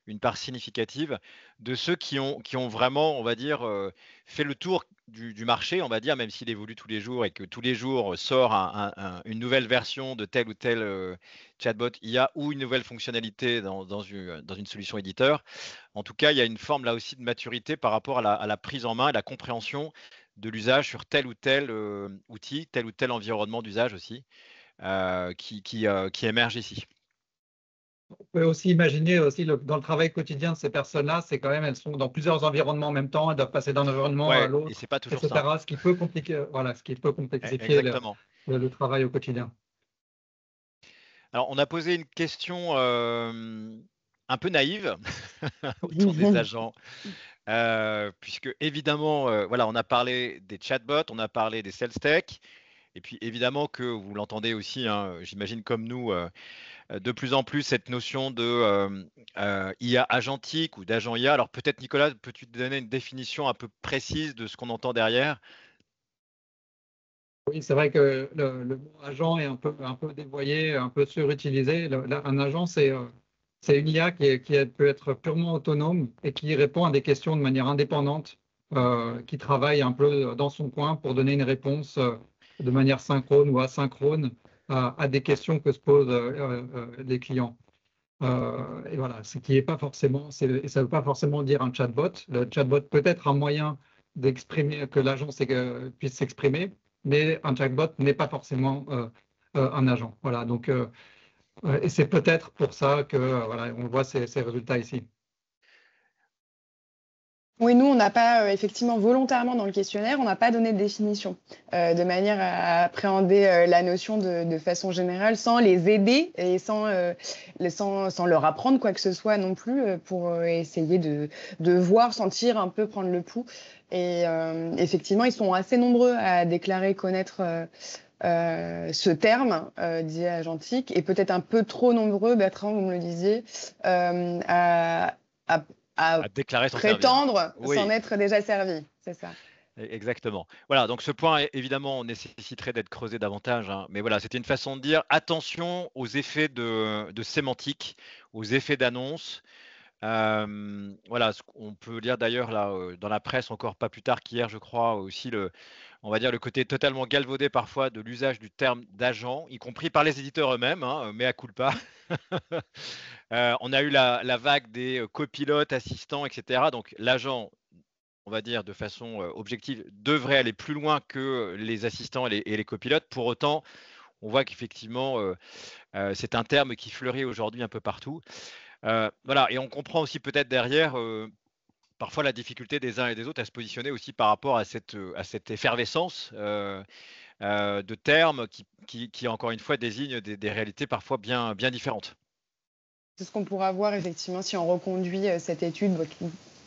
S1: une part significative de ceux qui ont vraiment, on va dire, fait le tour du marché, on va dire, même s'il évolue tous les jours et que tous les jours sort une nouvelle version de tel ou tel, chatbot IA ou une nouvelle fonctionnalité dans une solution éditeur. En tout cas, il y a une forme là aussi de maturité par rapport à la prise en main et la compréhension de l'usage sur tel ou tel outil, tel ou tel environnement d'usage aussi, qui émerge ici.
S3: On peut aussi imaginer aussi dans le travail quotidien de ces personnes-là, c'est quand même, elles sont dans plusieurs environnements en même temps, elles doivent passer d'un environnement à
S1: Ouais, et
S3: l'autre,
S1: c'est pas toujours
S3: etc.
S1: simple.
S3: Ce qui peut compliquer, voilà, ce qui peut complexifier
S1: Exactement.
S3: le travail au quotidien.
S1: Alors, on a posé une question un peu naïve autour des agents, puisque évidemment, voilà, on a parlé des chatbots, on a parlé des sales tech, et puis évidemment que vous l'entendez aussi, hein, j'imagine comme nous, de plus en plus cette notion de IA agentique ou d'agent IA. Alors peut-être Nicolas, peux-tu donner une définition un peu précise de ce qu'on entend derrière?
S3: Oui, c'est vrai que le mot agent est un peu dévoyé, un peu surutilisé. Un agent, c'est une IA qui peut être purement autonome et qui répond à des questions de manière indépendante, qui travaille un peu dans son coin pour donner une réponse de manière synchrone ou asynchrone à des questions que se posent les clients. Et voilà, ce qui est pas forcément, et ça ne veut pas forcément dire un chatbot. Le chatbot peut être un moyen d'exprimer, que l'agent puisse s'exprimer, mais un chatbot n'est pas forcément un agent. Voilà, donc, et c'est peut-être pour ça que voilà, on voit ces résultats ici.
S2: Oui, nous, on n'a pas, effectivement, volontairement dans le questionnaire, on n'a pas donné de définition, de manière à appréhender la notion de façon générale, sans les aider et sans leur apprendre quoi que ce soit non plus, pour essayer de voir, sentir un peu, prendre le pouls. Et effectivement, ils sont assez nombreux à déclarer connaître ce terme d'IA agentique, et peut-être un peu trop nombreux, Bertrand, vous me le disiez, à
S1: déclarer s'en servir.
S2: prétendre
S1: Oui.
S2: s'en être déjà servi, c'est ça.
S1: Exactement. Voilà, donc ce point, évidemment, nécessiterait d'être creusé davantage, hein, mais voilà, c'était une façon de dire attention aux effets de sémantique, aux effets d'annonce. Voilà, on peut lire d'ailleurs là, dans la presse encore pas plus tard qu'hier, je crois, aussi on va dire le côté totalement galvaudé parfois de l'usage du terme d'agent, y compris par les éditeurs eux-mêmes, hein, mea culpa. On a eu la vague des copilotes, assistants, etc. Donc l'agent, on va dire de façon objective, devrait aller plus loin que les assistants et les copilotes. Pour autant, on voit qu'effectivement, c'est un terme qui fleurit aujourd'hui un peu partout. Voilà, et on comprend aussi peut-être derrière parfois la difficulté des uns et des autres à se positionner aussi par rapport à cette effervescence de termes qui, encore une fois, désignent des réalités parfois bien, bien différentes.
S2: C'est ce qu'on pourra voir effectivement si on reconduit cette étude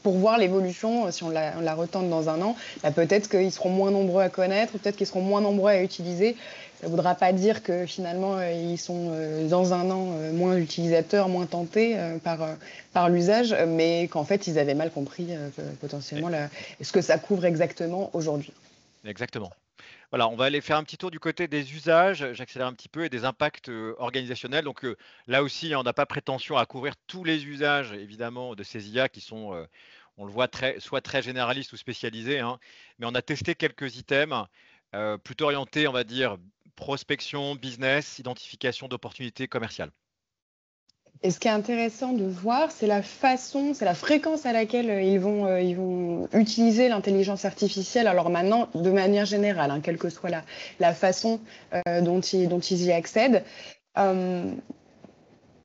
S2: pour voir l'évolution, si on la retente dans un an. Bah, peut-être qu'ils seront moins nombreux à connaître, peut-être qu'ils seront moins nombreux à utiliser. Ça ne voudra pas dire que finalement ils sont dans un an moins utilisateurs, moins tentés par l'usage, mais qu'en fait ils avaient mal compris potentiellement ce que ça couvre exactement aujourd'hui.
S1: Exactement. Voilà, on va aller faire un petit tour du côté des usages, j'accélère un petit peu, et des impacts organisationnels. Donc là aussi, on n'a pas prétention à couvrir tous les usages, évidemment, de ces IA qui sont, on le voit, soit très généralistes ou spécialisés, hein, mais on a testé quelques items plutôt orientés, on va dire, prospection, business, identification d'opportunités commerciales.
S2: Et ce qui est intéressant de voir, c'est la fréquence à laquelle ils vont utiliser l'intelligence artificielle. Alors maintenant, de manière générale, hein, quelle que soit la façon dont ils y accèdent.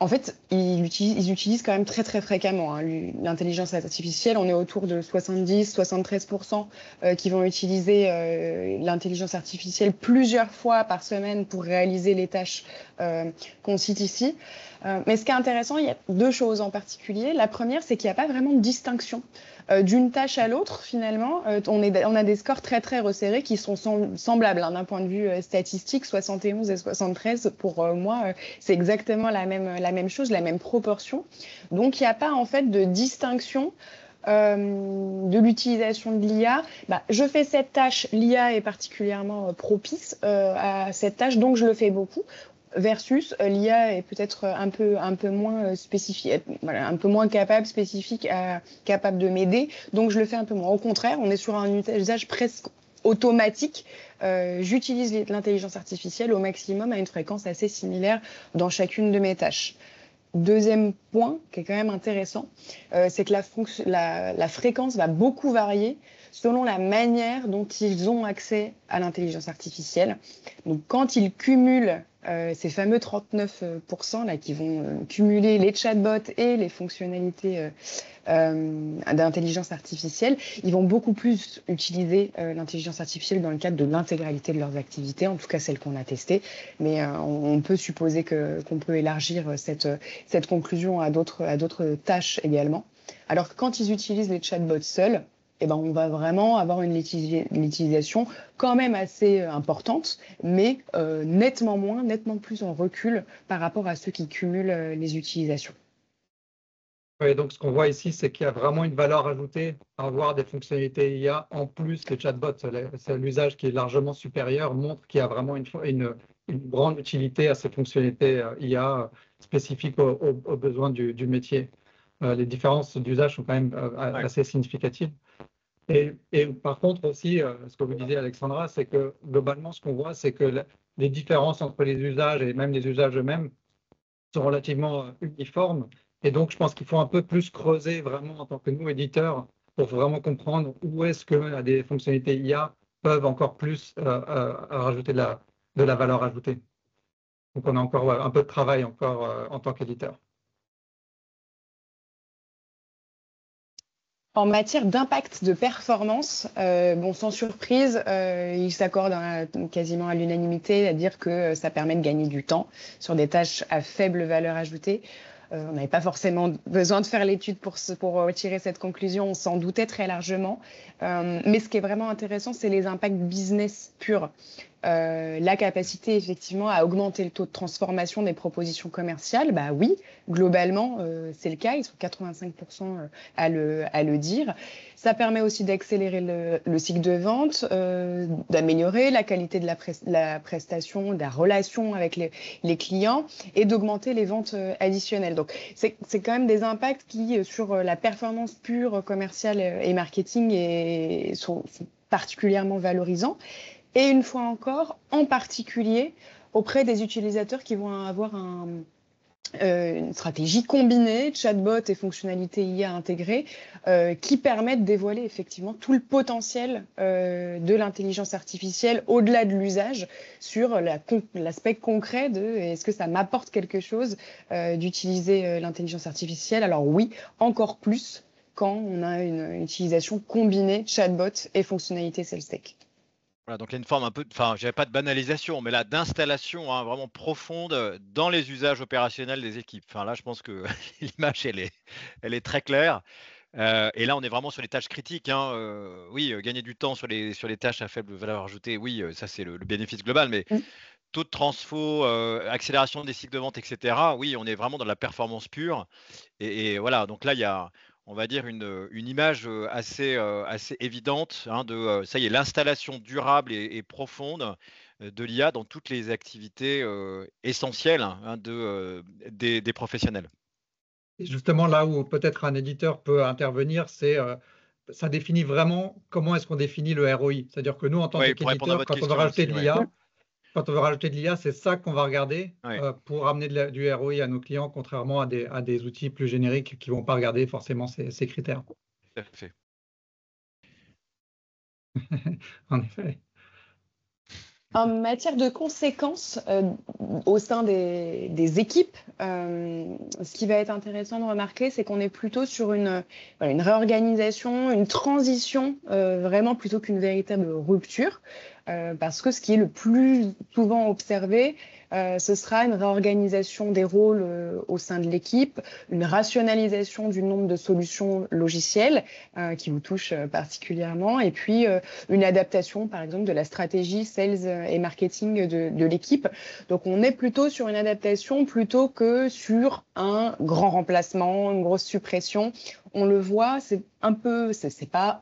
S2: En fait, ils utilisent quand même très très fréquemment hein, l'intelligence artificielle. On est autour de 70-73% qui vont utiliser l'intelligence artificielle plusieurs fois par semaine pour réaliser les tâches qu'on cite ici. Mais ce qui est intéressant, il y a deux choses en particulier. La première, c'est qu'il n'y a pas vraiment de distinction d'une tâche à l'autre, finalement. On a des scores très très resserrés qui sont semblables hein, d'un point de vue statistique. 71 et 73, pour moi, c'est exactement la même chose, la même proportion. Donc, il n'y a pas en fait de distinction de l'utilisation de l'IA. Je fais cette tâche, l'IA est particulièrement propice à cette tâche, donc je le fais beaucoup. Versus l'IA est peut-être un peu moins spécifique, voilà, un peu moins spécifique, capable de m'aider, donc je le fais un peu moins. Au contraire, on est sur un usage presque automatique. J'utilise l'intelligence artificielle au maximum à une fréquence assez similaire dans chacune de mes tâches. Deuxième point qui est quand même intéressant, c'est que la fréquence va beaucoup varier selon la manière dont ils ont accès à l'intelligence artificielle. Donc quand ils cumulent ces fameux 39% là, qui vont cumuler les chatbots et les fonctionnalités d'intelligence artificielle, ils vont beaucoup plus utiliser l'intelligence artificielle dans le cadre de l'intégralité de leurs activités, en tout cas celles qu'on a testées. Mais on peut supposer qu'on peut élargir cette conclusion à d'autres tâches également. Alors que quand ils utilisent les chatbots seuls, on va vraiment avoir une utilisation quand même assez importante, mais nettement plus en recul par rapport à ceux qui cumulent les utilisations.
S3: Oui, donc ce qu'on voit ici, c'est qu'il y a vraiment une valeur ajoutée à avoir des fonctionnalités IA en plus des chatbots. C'est l'usage qui est largement supérieur, montre qu'il y a vraiment une grande utilité à ces fonctionnalités IA spécifiques aux besoins du métier. Les différences d'usage sont quand même assez significatives. Et par contre aussi, ce que vous disiez Alexandra, c'est que globalement, ce qu'on voit, c'est que les différences entre les usages et même les usages eux-mêmes sont relativement uniformes. Et donc, je pense qu'il faut un peu plus creuser vraiment en tant que nous, éditeurs, pour vraiment comprendre où est-ce que des fonctionnalités IA peuvent encore plus rajouter de la valeur ajoutée. Donc, on a encore un peu de travail encore en tant qu'éditeur.
S2: En matière d'impact de performance, sans surprise, ils s'accordent quasiment à l'unanimité à dire que ça permet de gagner du temps sur des tâches à faible valeur ajoutée. On n'avait pas forcément besoin de faire l'étude pour tirer cette conclusion, on s'en doutait très largement. Mais ce qui est vraiment intéressant, c'est les impacts business purs. la capacité effectivement à augmenter le taux de transformation des propositions commerciales, bah oui, globalement, c'est le cas. Ils sont 85% à le dire. Ça permet aussi d'accélérer le cycle de vente, d'améliorer la qualité de la prestation, de la relation avec les clients et d'augmenter les ventes additionnelles. Donc, c'est quand même des impacts qui, sur la performance pure commerciale et marketing, sont particulièrement valorisants. Et une fois encore, en particulier auprès des utilisateurs qui vont avoir une stratégie combinée, chatbot et fonctionnalités IA intégrées, qui permettent de dévoiler effectivement tout le potentiel de l'intelligence artificielle au-delà de l'usage sur l'aspect concret de est-ce que ça m'apporte quelque chose d'utiliser l'intelligence artificielle. Alors oui, encore plus quand on a une utilisation combinée chatbot et fonctionnalités sales-tech.
S1: Voilà, donc il y a une forme un peu, enfin, j'avais pas de banalisation, mais là, d'installation vraiment profonde dans les usages opérationnels des équipes. Enfin, là, je pense que l'image, elle est très claire. Et là, on est vraiment sur les tâches critiques. Oui, gagner du temps sur les tâches à faible valeur ajoutée, oui, ça, c'est le bénéfice global. Mais taux de transfo, accélération des cycles de vente, etc. Oui, on est vraiment dans la performance pure. Et voilà, donc là, il y a, on va dire, une image assez évidente de, ça y est, l'installation durable et profonde de l'IA dans toutes les activités essentielles des professionnels.
S3: Et justement, là où peut-être un éditeur peut intervenir, c'est ça définit vraiment comment est-ce qu'on définit le ROI. C'est-à-dire que nous, en tant
S1: Oui, pour répondre à
S3: qu'éditeur,
S1: votre
S3: quand on veut
S1: question
S3: rajouter
S1: aussi,
S3: de
S1: ouais.
S3: l'IA, quand on veut rajouter de l'IA, c'est ça qu'on va regarder
S1: Ouais.
S3: pour amener du ROI à nos clients, contrairement à des outils plus génériques qui ne vont pas regarder forcément ces critères.
S1: Tout à fait.
S3: En effet.
S2: En matière de conséquences au sein des équipes, ce qui va être intéressant de remarquer, c'est qu'on est plutôt sur une réorganisation, une transition, vraiment plutôt qu'une véritable rupture. Parce que ce qui est le plus souvent observé, ce sera une réorganisation des rôles au sein de l'équipe, une rationalisation du nombre de solutions logicielles qui vous touchent particulièrement, et puis une adaptation, par exemple, de la stratégie sales et marketing de l'équipe. Donc, on est plutôt sur une adaptation plutôt que sur un grand remplacement, une grosse suppression. On le voit, c'est un peu, c'est pas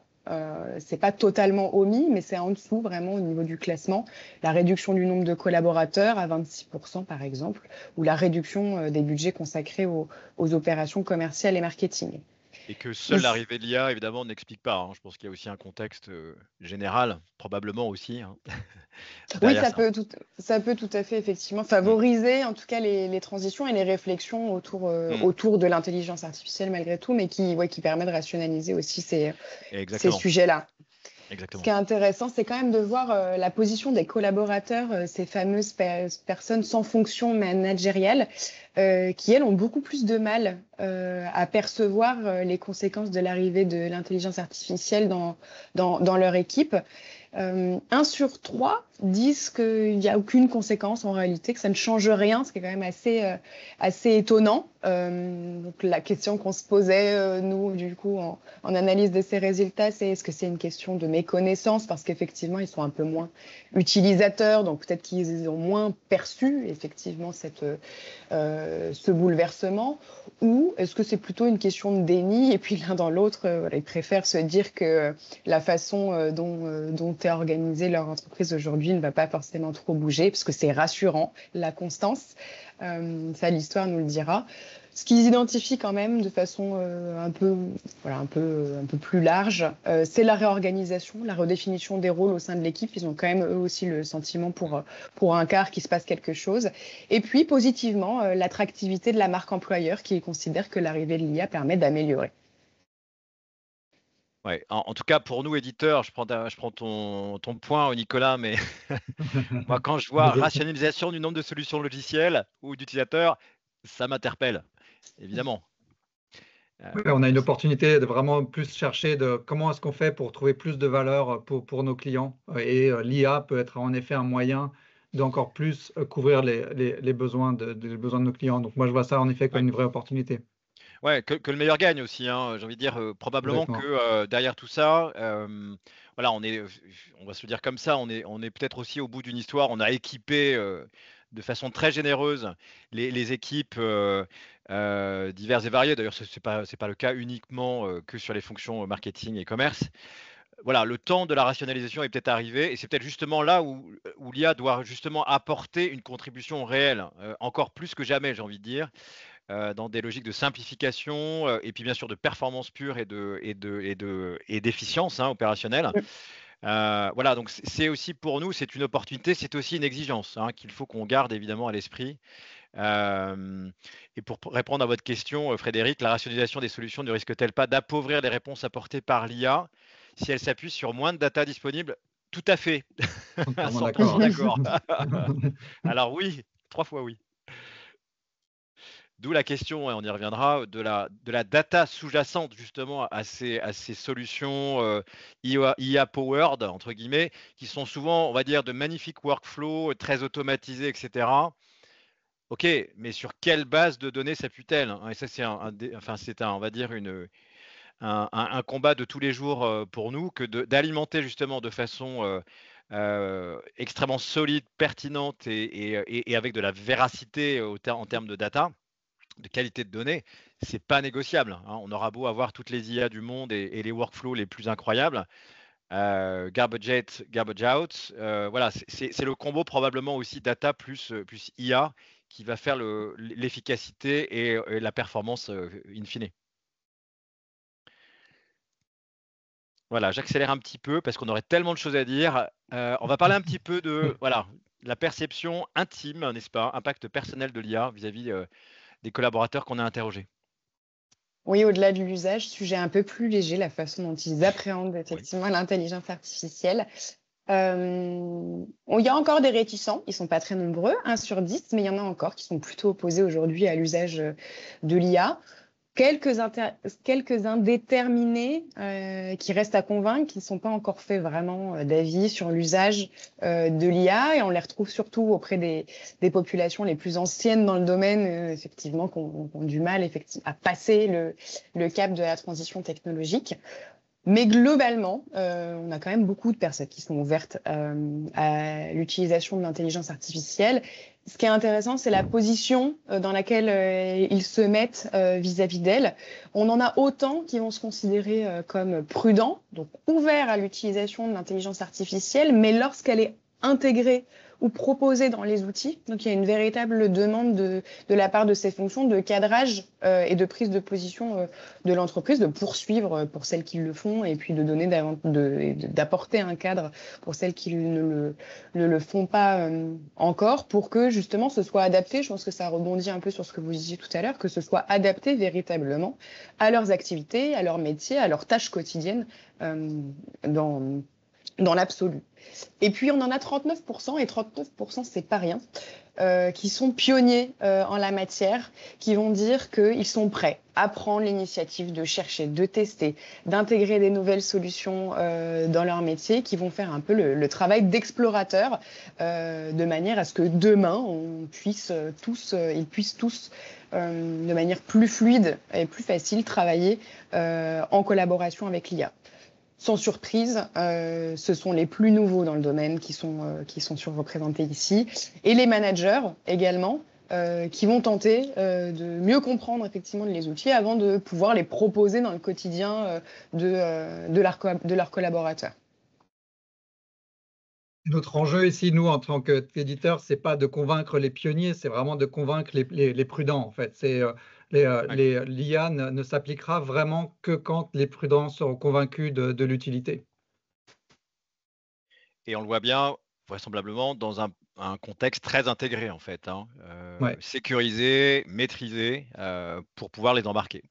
S2: totalement omis, mais c'est en dessous vraiment au niveau du classement. La réduction du nombre de collaborateurs à 26% par exemple, ou la réduction des budgets consacrés aux opérations commerciales et marketing.
S1: Et que seule l'arrivée de l'IA, évidemment, n'explique pas. Je pense qu'il y a aussi un contexte général, probablement aussi.
S2: Oui, ça peut tout à fait effectivement favoriser en tout cas les transitions et les réflexions autour de l'intelligence artificielle malgré tout, mais qui permet de rationaliser aussi ces sujets-là.
S1: Exactement.
S2: Ce qui est intéressant, c'est quand même de voir la position des collaborateurs, ces fameuses personnes sans fonction managériale, qui, elles, ont beaucoup plus de mal à percevoir les conséquences de l'arrivée de l'intelligence artificielle dans leur équipe. 1 sur 3 disent qu'il n'y a aucune conséquence en réalité, que ça ne change rien, ce qui est quand même assez étonnant. Donc la question qu'on se posait, nous, du coup, en analyse de ces résultats, c'est est-ce que c'est une question de méconnaissance, parce qu'effectivement, ils sont un peu moins utilisateurs, donc peut-être qu'ils ont moins perçu, effectivement, ce bouleversement, ou est-ce que c'est plutôt une question de déni, et puis l'un dans l'autre, ils préfèrent se dire que la façon dont est organisée leur entreprise aujourd'hui ne va pas forcément trop bouger, parce que c'est rassurant, la constance. Ça, l'histoire nous le dira. Ce qu'ils identifient quand même de façon un peu plus large, c'est la réorganisation, la redéfinition des rôles au sein de l'équipe. Ils ont quand même eux aussi le sentiment pour un quart qu'il se passe quelque chose. Et puis positivement, l'attractivité de la marque employeur qui considère que l'arrivée de l'IA permet d'améliorer.
S1: Ouais, en tout cas, pour nous, éditeurs, je prends ton point, Nicolas, mais moi, quand je vois rationalisation du nombre de solutions logicielles ou d'utilisateurs, ça m'interpelle, évidemment.
S3: Oui, on a une opportunité de vraiment plus chercher de comment est-ce qu'on fait pour trouver plus de valeur pour nos clients. Et l'IA peut être en effet un moyen d'encore plus couvrir les besoins de nos clients. Donc moi, je vois ça en effet comme une vraie opportunité.
S1: Ouais, que le meilleur gagne aussi, j'ai envie de dire, probablement que derrière tout ça, voilà, on va se le dire comme ça, on est peut-être aussi au bout d'une histoire. On a équipé de façon très généreuse les équipes diverses et variées. D'ailleurs, c'est pas le cas uniquement que sur les fonctions marketing et commerce. Voilà, le temps de la rationalisation est peut-être arrivé et c'est peut-être justement là où l'IA doit justement apporter une contribution réelle, encore plus que jamais, j'ai envie de dire, dans des logiques de simplification et puis bien sûr de performance pure et d'efficience hein, opérationnelle. Voilà, donc c'est aussi pour nous, c'est une opportunité, c'est aussi une exigence hein, qu'il faut qu'on garde évidemment à l'esprit. Et pour répondre à votre question, Frédéric, la rationalisation des solutions ne risque-t-elle pas d'appauvrir les réponses apportées par l'IA si elle s'appuie sur moins de data disponible? Tout à fait, à
S3: Entièrement
S1: 100%
S3: d'accord.
S1: d'accord. Alors oui, 3 fois oui. D'où la question, et on y reviendra, de la data sous-jacente justement à ces solutions IA powered, entre guillemets, qui sont souvent, on va dire, de magnifiques workflows, très automatisés, etc. Ok, mais sur quelle base de données s'appuie-t-elle hein? Et ça, c'est enfin, c'est on va dire, un combat de tous les jours pour nous que d'alimenter justement de façon extrêmement solide, pertinente et avec de la véracité en termes de data de qualité de données, c'est pas négociable. Hein. On aura beau avoir toutes les IA du monde et les workflows les plus incroyables, garbage in, garbage out. Voilà, c'est le combo probablement aussi data plus IA qui va faire l'efficacité et la performance in fine. Voilà, j'accélère un petit peu parce qu'on aurait tellement de choses à dire. On va parler un petit peu de voilà, la perception intime, n'est-ce pas, impact personnel de l'IA vis-à-vis des collaborateurs qu'on a interrogés.
S2: Oui, au-delà de l'usage, sujet un peu plus léger, la façon dont ils appréhendent
S1: Oui.
S2: effectivement l'intelligence artificielle. Il y a encore des réticents, ils ne sont pas très nombreux, 1 sur 10, mais il y en a encore qui sont plutôt opposés aujourd'hui à l'usage de l'IA. Quelques-uns déterminés qui restent à convaincre, qui ne sont pas encore fait vraiment d'avis sur l'usage de l'IA, et on les retrouve surtout auprès des populations les plus anciennes dans le domaine, effectivement, qui ont du mal à passer le cap de la transition technologique. Mais globalement, on a quand même beaucoup de personnes qui sont ouvertes à l'utilisation de l'intelligence artificielle. Ce qui est intéressant, c'est la position dans laquelle ils se mettent vis-à-vis d'elle. On en a autant qui vont se considérer comme prudents, donc ouverts à l'utilisation de l'intelligence artificielle, mais lorsqu'elle est intégrée ou proposée dans les outils. Donc il y a une véritable demande de la part de ces fonctions de cadrage et de prise de position de l'entreprise, de poursuivre pour celles qui le font et puis de donner d'apporter un cadre pour celles qui ne le font pas encore, pour que justement ce soit adapté. Je pense que ça rebondit un peu sur ce que vous disiez tout à l'heure, que ce soit adapté véritablement à leurs activités, à leur métier, à leurs tâches quotidiennes dans l'absolu. Et puis on en a 39%, et 39% c'est pas rien, qui sont pionniers en la matière, qui vont dire qu'ils sont prêts à prendre l'initiative de chercher, de tester, d'intégrer des nouvelles solutions dans leur métier, qui vont faire un peu le travail d'explorateur, de manière à ce que demain, ils puissent tous, de manière plus fluide et plus facile, travailler en collaboration avec l'IA. Sans surprise, ce sont les plus nouveaux dans le domaine qui sont surreprésentés ici, et les managers également, qui vont tenter de mieux comprendre effectivement les outils avant de pouvoir les proposer dans le quotidien de leurs collaborateurs.
S3: Notre enjeu ici, nous, en tant qu'éditeurs, c'est pas de convaincre les pionniers, c'est vraiment de convaincre les prudents, en fait. L'IA ne s'appliquera vraiment que quand les prudents seront convaincus de l'utilité.
S1: Et on le voit bien, vraisemblablement, dans un contexte très intégré, en fait, hein,
S3: Ouais.
S1: sécurisé, maîtrisé, pour pouvoir les embarquer.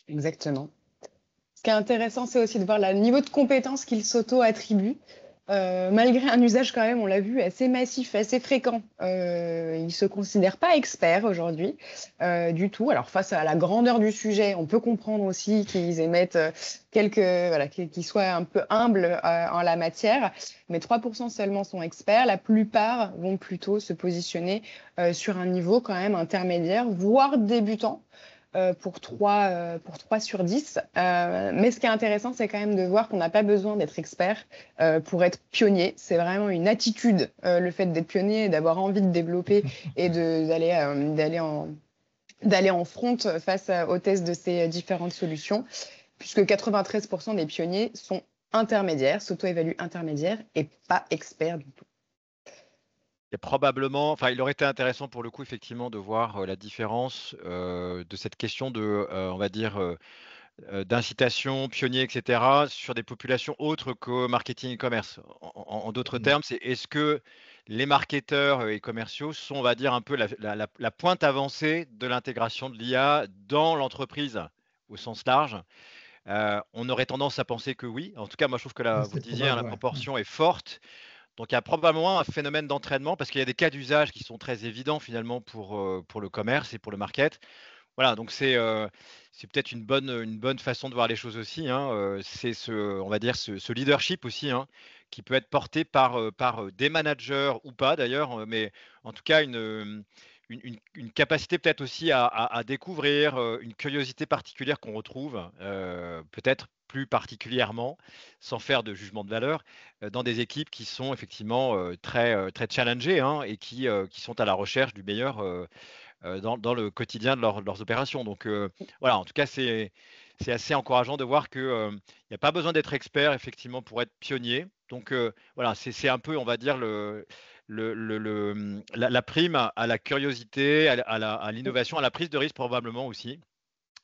S2: Exactement. Ce qui est intéressant, c'est aussi de voir le niveau de compétence qu'ils s'auto-attribuent. Malgré un usage quand même, on l'a vu, assez massif, assez fréquent. Ils ne se considèrent pas experts aujourd'hui du tout. Alors face à la grandeur du sujet, on peut comprendre aussi qu'ils émettent qu'ils soient un peu humbles en la matière, mais 3% seulement sont experts. La plupart vont plutôt se positionner sur un niveau quand même intermédiaire, voire débutant. pour 3 sur 10. Mais ce qui est intéressant, c'est quand même de voir qu'on n'a pas besoin d'être expert pour être pionnier. C'est vraiment une attitude, le fait d'être pionnier et d'avoir envie de développer et d'aller en front face aux tests de ces différentes solutions, puisque 93% des pionniers sont intermédiaires, s'auto-évaluent intermédiaires et pas experts du tout.
S1: Et probablement, enfin, il aurait été intéressant pour le coup, effectivement, de voir la différence de cette question de, on va dire, d'incitation, pionnier, etc., sur des populations autres qu'au marketing e-commerce. En d'autres termes, c'est est-ce que les marketeurs et commerciaux sont, on va dire, un peu la pointe avancée de l'intégration de l'IA dans l'entreprise au sens large. On aurait tendance à penser que oui. En tout cas, moi, je trouve que vous disiez, la proportion est forte. Donc, il y a probablement un phénomène d'entraînement parce qu'il y a des cas d'usage qui sont très évidents finalement pour le commerce et pour le market. Voilà, donc c'est peut-être une bonne façon de voir les choses aussi, hein. C'est on va dire ce leadership aussi, hein, qui peut être porté par des managers ou pas d'ailleurs, mais en tout cas une capacité peut-être aussi à découvrir, une curiosité particulière qu'on retrouve, peut-être plus particulièrement, sans faire de jugement de valeur, dans des équipes qui sont effectivement très challengées, hein, et qui sont à la recherche du meilleur dans le quotidien de leurs opérations. Donc voilà, en tout cas, c'est assez encourageant de voir qu'il n'y a pas besoin d'être expert effectivement pour être pionnier. Donc voilà, c'est un peu, on va dire, la prime à la curiosité, à l'innovation, à la prise de risque probablement aussi,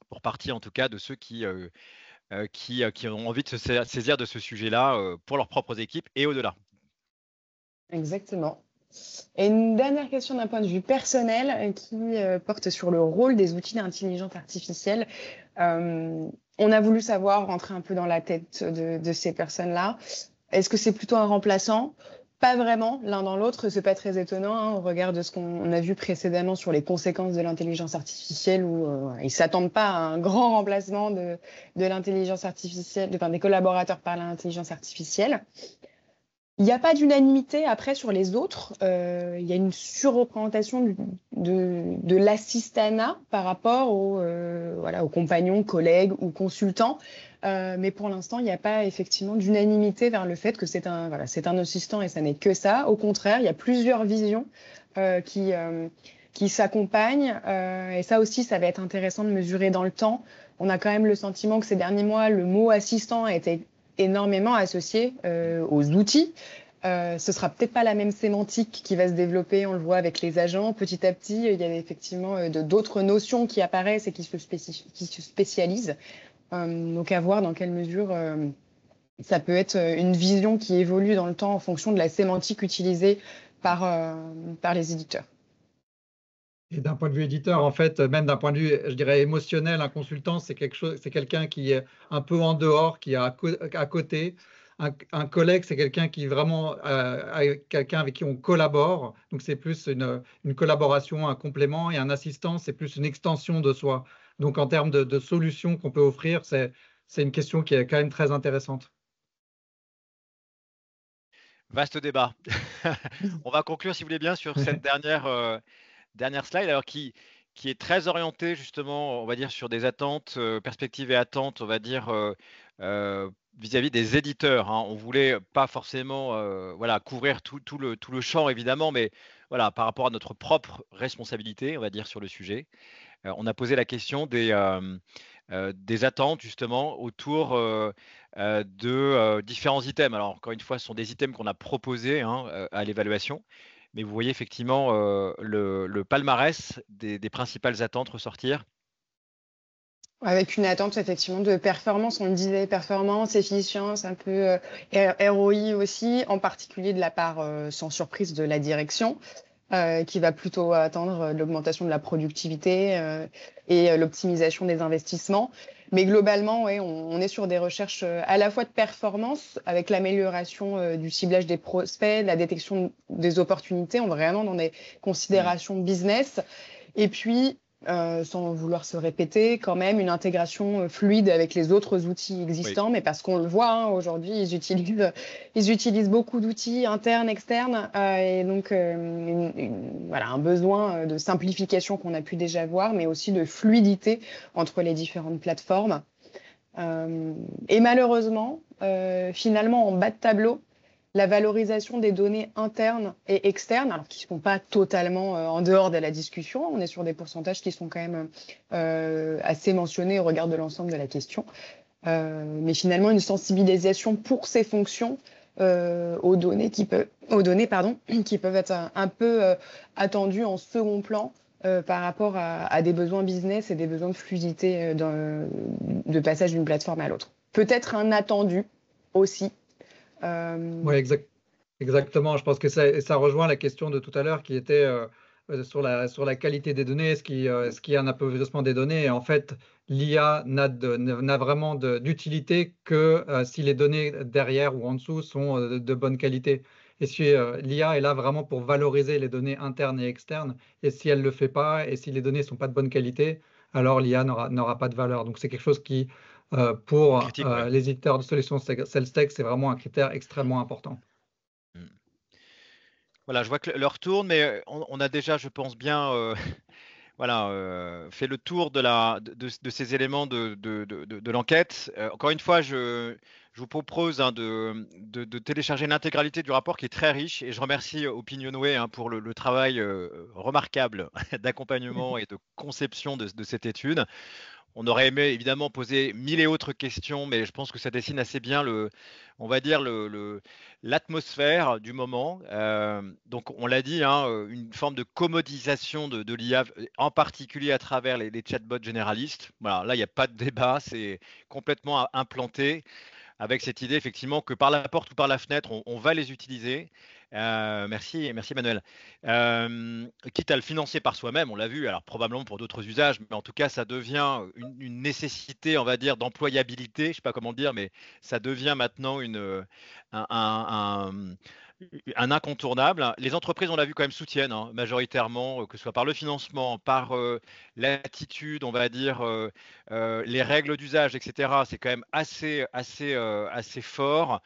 S1: pour partie en tout cas de ceux qui ont envie de se saisir de ce sujet-là pour leurs propres équipes et au-delà.
S2: Exactement. Et une dernière question d'un point de vue personnel qui porte sur le rôle des outils d'intelligence artificielle. On a voulu savoir, rentrer un peu dans la tête de ces personnes-là. Est-ce que c'est plutôt un remplaçant? Pas vraiment, l'un dans l'autre, c'est pas très étonnant, hein, au regard de ce qu'on a vu précédemment sur les conséquences de l'intelligence artificielle, où ils s'attendent pas à un grand remplacement de l'intelligence artificielle, des collaborateurs par l'intelligence artificielle. Il n'y a pas d'unanimité après sur les autres. Il y a une surreprésentation de l'assistanat par rapport aux compagnons, collègues ou consultants. Mais pour l'instant, il n'y a pas effectivement d'unanimité vers le fait que c'est un assistant et ça n'est que ça. Au contraire, il y a plusieurs visions qui s'accompagnent. Et ça aussi, ça va être intéressant de mesurer dans le temps. On a quand même le sentiment que ces derniers mois, le mot assistant a été énormément associé aux outils. Ce sera peut-être pas la même sémantique qui va se développer, on le voit avec les agents. Petit à petit, il y a effectivement d'autres notions qui apparaissent et qui se spécialisent. Donc à voir dans quelle mesure ça peut être une vision qui évolue dans le temps en fonction de la sémantique utilisée par les éditeurs.
S3: Et d'un point de vue éditeur, en fait, même d'un point de vue, je dirais, émotionnel, un consultant, c'est quelqu'un qui est un peu en dehors, qui est à côté. Un collègue, c'est quelqu'un qui vraiment, quelqu'un avec qui on collabore. Donc, c'est plus une collaboration, un complément. Et un assistant, c'est plus une extension de soi. Donc, en termes de solutions qu'on peut offrir, c'est une question qui est quand même très intéressante.
S1: Vaste débat. On va conclure, si vous voulez bien, sur cette dernière slide, alors qui est très orientée justement, on va dire, sur des attentes, perspectives et attentes, on va dire, vis-à-vis des éditeurs, hein. On voulait pas forcément voilà, couvrir tout le champ évidemment, mais voilà, par rapport à notre propre responsabilité, on va dire, sur le sujet. On a posé la question des attentes justement autour de différents items. Alors encore une fois, ce sont des items qu'on a proposés, hein, à l'évaluation, mais vous voyez effectivement le palmarès des principales attentes ressortir.
S2: Avec une attente effectivement de performance, on le disait, performance, efficience, un peu ROI aussi, en particulier de la part, sans surprise, de la direction, qui va plutôt attendre l'augmentation de la productivité et l'optimisation des investissements. Mais globalement, ouais, on est sur des recherches à la fois de performance, avec l'amélioration du ciblage des prospects, la détection des opportunités, on est vraiment dans des considérations business. Et puis, sans vouloir se répéter, quand même une intégration fluide avec les autres outils existants, mais parce qu'on le voit aujourd'hui, ils utilisent beaucoup d'outils internes, externes, et donc voilà, un besoin de simplification qu'on a pu déjà voir, mais aussi de fluidité entre les différentes plateformes. Et malheureusement, finalement, en bas de tableau, la valorisation des données internes et externes, alors qui ne sont pas totalement en dehors de la discussion, on est sur des pourcentages qui sont quand même assez mentionnés au regard de l'ensemble de la question, mais finalement une sensibilisation pour ces fonctions aux données qui peuvent être un peu attendues en second plan par rapport à des besoins business et des besoins de fluidité de passage d'une plateforme à l'autre. Peut-être un attendu aussi.
S3: Oui, exactement. Je pense que ça rejoint la question de tout à l'heure qui était sur la qualité des données, est-ce qu'il y a un appauvrissement des données? Et en fait, l'IA n'a vraiment d'utilité que si les données derrière ou en dessous sont de bonne qualité. Et si l'IA est là vraiment pour valoriser les données internes et externes, et si elle ne le fait pas, et si les données ne sont pas de bonne qualité, alors l'IA n'aura pas de valeur. Donc c'est quelque chose qui, pour
S1: Critique, ouais.
S3: les éditeurs de solutions SalesTech, c'est vraiment un critère extrêmement important.
S1: Voilà, je vois que l'heure tourne, mais on a déjà, je pense bien, voilà, fait le tour de ces éléments de l'enquête. Encore une fois, je vous propose de télécharger l'intégralité du rapport qui est très riche et je remercie Opinionway pour le travail remarquable d'accompagnement et de conception de cette étude. On aurait aimé évidemment poser mille et autres questions, mais je pense que ça dessine assez bien on va dire l'atmosphère du moment. Donc on l'a dit, une forme de commodisation de l'IA, en particulier à travers les chatbots généralistes. Voilà, là il n'y a pas de débat, c'est complètement implanté avec cette idée effectivement que par la porte ou par la fenêtre, on va les utiliser. Merci Emmanuel. Quitte à le financer par soi-même, on l'a vu, alors probablement pour d'autres usages, mais en tout cas, ça devient une nécessité, on va dire, d'employabilité, je ne sais pas comment le dire, mais ça devient maintenant un incontournable. Les entreprises, on l'a vu quand même, soutiennent majoritairement, que ce soit par le financement, par l'attitude, on va dire, les règles d'usage, etc. C'est quand même assez fort.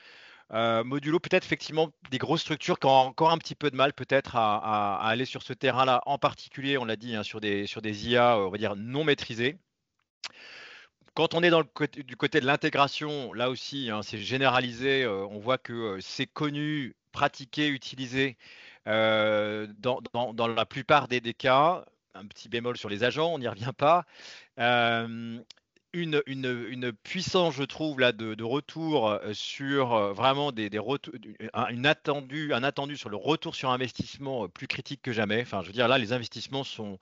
S1: Modulo, peut-être effectivement des grosses structures qui ont encore un petit peu de mal peut-être à aller sur ce terrain-là, en particulier, on l'a dit, sur des IA, on va dire, non maîtrisées. Quand on est du côté de l'intégration, là aussi, c'est généralisé, on voit que c'est connu, pratiqué, utilisé dans la plupart des cas. Un petit bémol sur les agents, on n'y revient pas. Une puissance, je trouve, là, de retour sur vraiment un attendu sur le retour sur investissement plus critique que jamais. Enfin, je veux dire, là, les investissements sont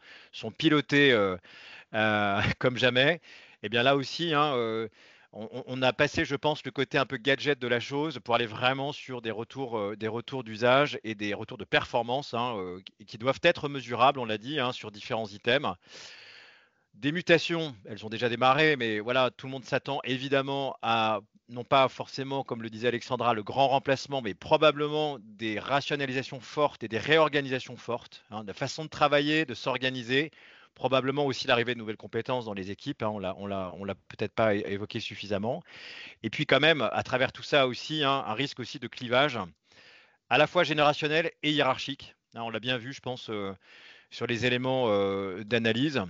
S1: pilotés comme jamais. Et bien là aussi, on a passé, je pense, le côté un peu gadget de la chose pour aller vraiment sur des retours d'usage et des retours de performance qui doivent être mesurables, on l'a dit, sur différents items. Des mutations, elles ont déjà démarré, mais voilà, tout le monde s'attend évidemment à, non pas forcément, comme le disait Alexandra, le grand remplacement, mais probablement des rationalisations fortes et des réorganisations fortes, de la façon de travailler, de s'organiser, probablement aussi l'arrivée de nouvelles compétences dans les équipes, on l'a peut-être pas évoqué suffisamment. Et puis quand même, à travers tout ça aussi, un risque aussi de clivage, à la fois générationnel et hiérarchique. On l'a bien vu, je pense, sur les éléments d'analyse.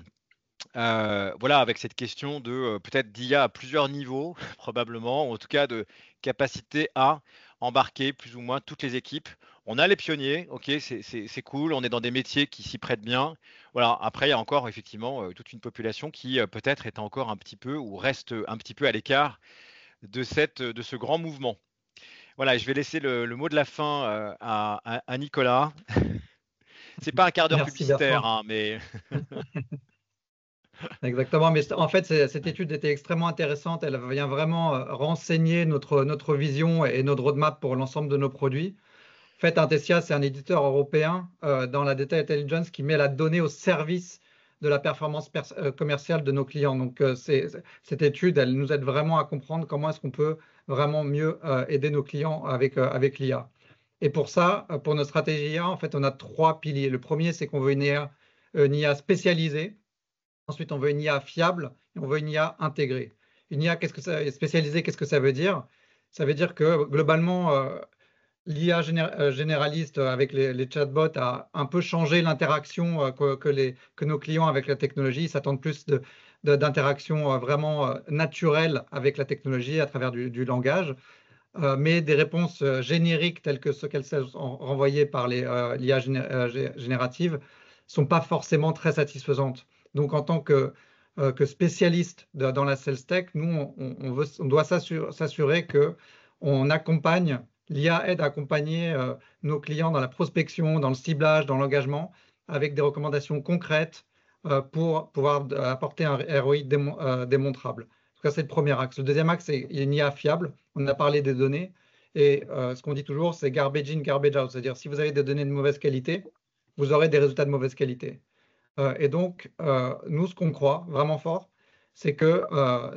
S1: Voilà, avec cette question de peut-être d'IA à plusieurs niveaux, probablement, ou en tout cas de capacité à embarquer plus ou moins toutes les équipes. On a les pionniers, ok, c'est cool, on est dans des métiers qui s'y prêtent bien. Voilà, après, il y a encore effectivement toute une population qui peut-être est encore un petit peu ou reste un petit peu à l'écart de ce grand mouvement. Voilà, et je vais laisser le mot de la fin à Nicolas. C'est pas un quart d'heure
S3: Merci
S1: publicitaire,
S3: Bertrand.
S1: mais
S3: Exactement, mais en fait, cette étude était extrêmement intéressante. Elle vient vraiment renseigner notre vision et notre roadmap pour l'ensemble de nos produits. En fait, Intesia, c'est un éditeur européen dans la data intelligence qui met la donnée au service de la performance commerciale de nos clients. Donc, cette étude, elle nous aide vraiment à comprendre comment est-ce qu'on peut vraiment mieux aider nos clients avec l'IA. Et pour ça, pour notre stratégie IA, en fait, on a 3 piliers. Le premier, c'est qu'on veut une IA spécialisée Ensuite, on veut une IA fiable et on veut une IA intégrée. Une IA spécialisée, qu'est-ce que ça veut dire? Ça veut dire que globalement, l'IA généraliste avec les chatbots a un peu changé l'interaction que nos clients avec la technologie. Ils s'attendent plus d'interactions vraiment naturelles avec la technologie à travers du langage. Mais des réponses génériques telles que ce qu'elles sont renvoyées par l'IA générative ne sont pas forcément très satisfaisantes. Donc, en tant que spécialiste dans la sales tech, nous, on doit s'assurer qu'on accompagne, l'IA aide à accompagner nos clients dans la prospection, dans le ciblage, dans l'engagement, avec des recommandations concrètes pour pouvoir apporter un ROI démontrable. En tout cas, c'est le premier axe. Le deuxième axe, c'est une IA fiable. On a parlé des données. Et ce qu'on dit toujours, c'est garbage in, garbage out. C'est-à-dire, si vous avez des données de mauvaise qualité, vous aurez des résultats de mauvaise qualité. Et donc, nous, ce qu'on croit vraiment fort, c'est que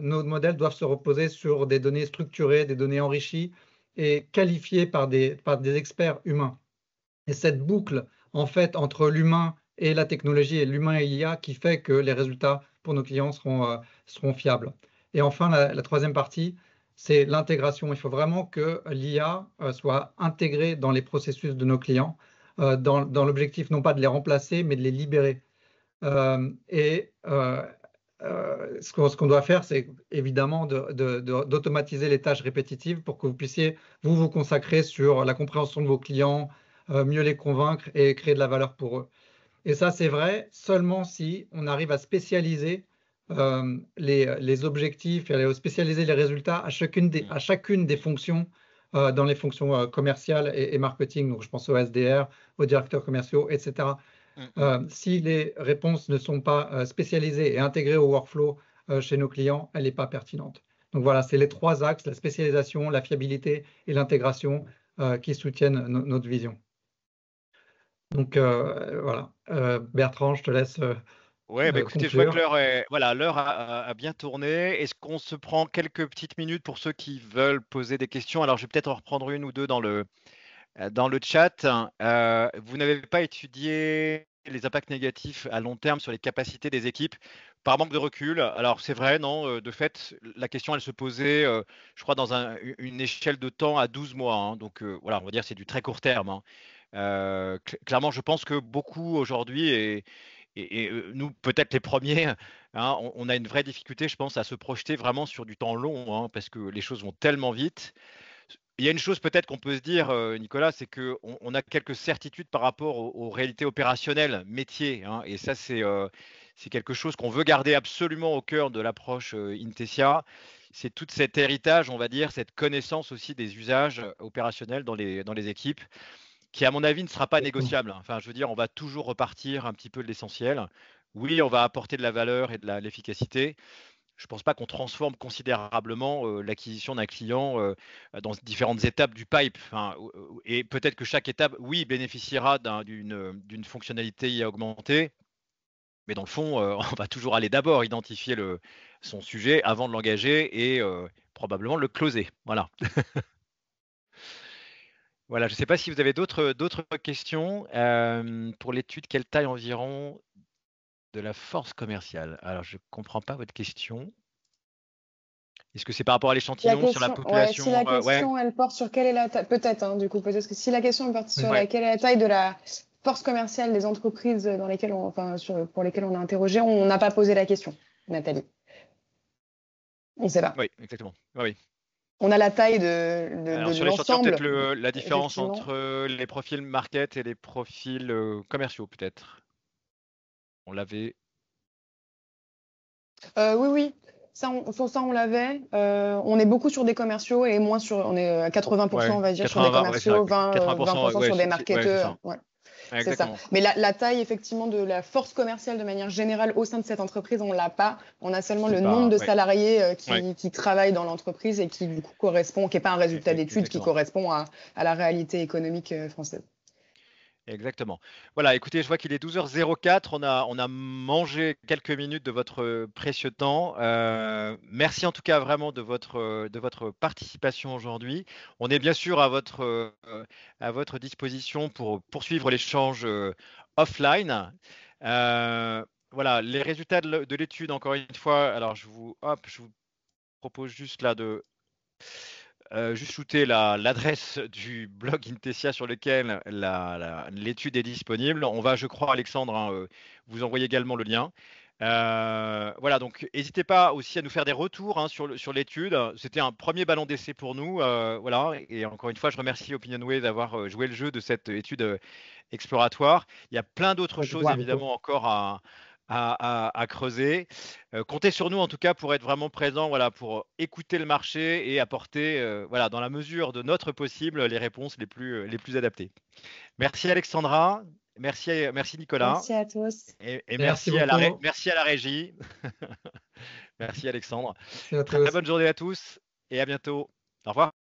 S3: nos modèles doivent se reposer sur des données structurées, des données enrichies et qualifiées par des experts humains. Et cette boucle, en fait, entre l'humain et la technologie et l'humain et l'IA qui fait que les résultats pour nos clients seront fiables. Et enfin, la troisième partie, c'est l'intégration. Il faut vraiment que l'IA soit intégrée dans les processus de nos clients, dans l'objectif non pas de les remplacer, mais de les libérer. Ce qu'on doit faire, c'est évidemment d'automatiser les tâches répétitives pour que vous puissiez vous consacrer sur la compréhension de vos clients, mieux les convaincre et créer de la valeur pour eux. Et ça, c'est vrai seulement si on arrive à spécialiser les objectifs et à spécialiser les résultats à chacune des fonctions, dans les fonctions commerciales et marketing. Donc, je pense aux SDR, aux directeurs commerciaux, etc. Si les réponses ne sont pas spécialisées et intégrées au workflow chez nos clients, elle n'est pas pertinente. Donc voilà, c'est les trois axes, la spécialisation, la fiabilité et l'intégration qui soutiennent notre vision. Donc voilà, Bertrand, je te laisse
S1: Ouais, bah écoutez, je vois que l'heure a bien tourné. Est-ce qu'on se prend quelques petites minutes pour ceux qui veulent poser des questions? Alors, je vais peut-être en reprendre une ou deux dans le chat. Vous n'avez pas étudié les impacts négatifs à long terme sur les capacités des équipes par manque de recul. Alors, c'est vrai, non, de fait, la question, elle se posait, je crois, dans une échelle de temps à 12 mois. Hein. Donc, voilà, on va dire que c'est du très court terme. Hein. Clairement, je pense que beaucoup aujourd'hui, et nous, peut-être les premiers, hein, on a une vraie difficulté, je pense, à se projeter vraiment sur du temps long, hein, parce que les choses vont tellement vite. Il y a une chose peut-être qu'on peut se dire, Nicolas, c'est qu'on a quelques certitudes par rapport aux réalités opérationnelles, métiers, hein, et ça, c'est quelque chose qu'on veut garder absolument au cœur de l'approche Intesia. C'est tout cet héritage, on va dire, cette connaissance aussi des usages opérationnels dans les équipes, qui, à mon avis, ne sera pas négociable. Enfin, je veux dire, on va toujours repartir un petit peu de l'essentiel. Oui, on va apporter de la valeur et de l'efficacité. Je ne pense pas qu'on transforme considérablement l'acquisition d'un client dans différentes étapes du pipe. Enfin, et peut-être que chaque étape, oui, bénéficiera d'une fonctionnalité IA augmentée. Mais dans le fond, on va toujours aller d'abord identifier son sujet avant de l'engager et probablement le closer. Voilà. Voilà, je ne sais pas si vous avez d'autres questions pour l'étude. Quelle taille environ de la force commerciale? Alors, je ne comprends pas votre question. Est-ce que c'est par rapport à l'échantillon, sur la population?
S2: Si la question, elle porte sur quelle est la taille, peut-être, hein, du coup, peut-être que si la question elle porte sur quelle est la taille de la force commerciale des entreprises dans lesquelles pour lesquelles on a interrogé, on n'a pas posé la question, Nathalie. On ne sait pas.
S1: Oui, exactement. Oui.
S2: On a la taille de
S1: sur l'échantillon,
S2: l'ensemble.
S1: peut-être la différence entre les profils market et les profils commerciaux, peut-être. On l'avait.
S2: Oui. Ça, on l'avait. On est beaucoup sur des commerciaux et moins on est à 80%, on va dire, sur des commerciaux, 20% sur des marketeurs. C'est ça. Mais la taille, effectivement, de la force commerciale de manière générale au sein de cette entreprise, on l'a pas. On a seulement le nombre de salariés qui travaillent dans l'entreprise et qui, du coup, qui n'est pas un résultat d'étude, qui correspond à la réalité économique française.
S1: Exactement. Voilà, écoutez, je vois qu'il est 12h04. On a mangé quelques minutes de votre précieux temps. Merci en tout cas vraiment de votre participation aujourd'hui. On est bien sûr à votre disposition pour poursuivre l'échange offline. voilà, les résultats de l'étude, encore une fois. Alors, je vous propose juste là de juste shooter l'adresse du blog Intesia sur lequel l'étude est disponible. On va, je crois, Alexandre, hein, vous envoyer également le lien. Voilà, donc n'hésitez pas aussi à nous faire des retours, hein, sur l'étude. C'était un premier ballon d'essai pour nous. Voilà, et encore une fois, je remercie OpinionWay d'avoir joué le jeu de cette étude exploratoire. Il y a plein d'autres
S3: Merci
S1: choses,
S3: beaucoup.
S1: évidemment, encore à creuser. Comptez sur nous, en tout cas, pour être vraiment présents, voilà, pour écouter le marché et apporter, voilà, dans la mesure de notre possible, les réponses les plus adaptées. Merci Alexandra, merci Nicolas,
S2: Merci à tous.
S1: et
S3: Merci beaucoup.
S1: merci à la régie. Merci Alexandre.
S3: Merci à
S1: Très
S3: tous.
S1: bonne journée à tous et à bientôt. Au revoir.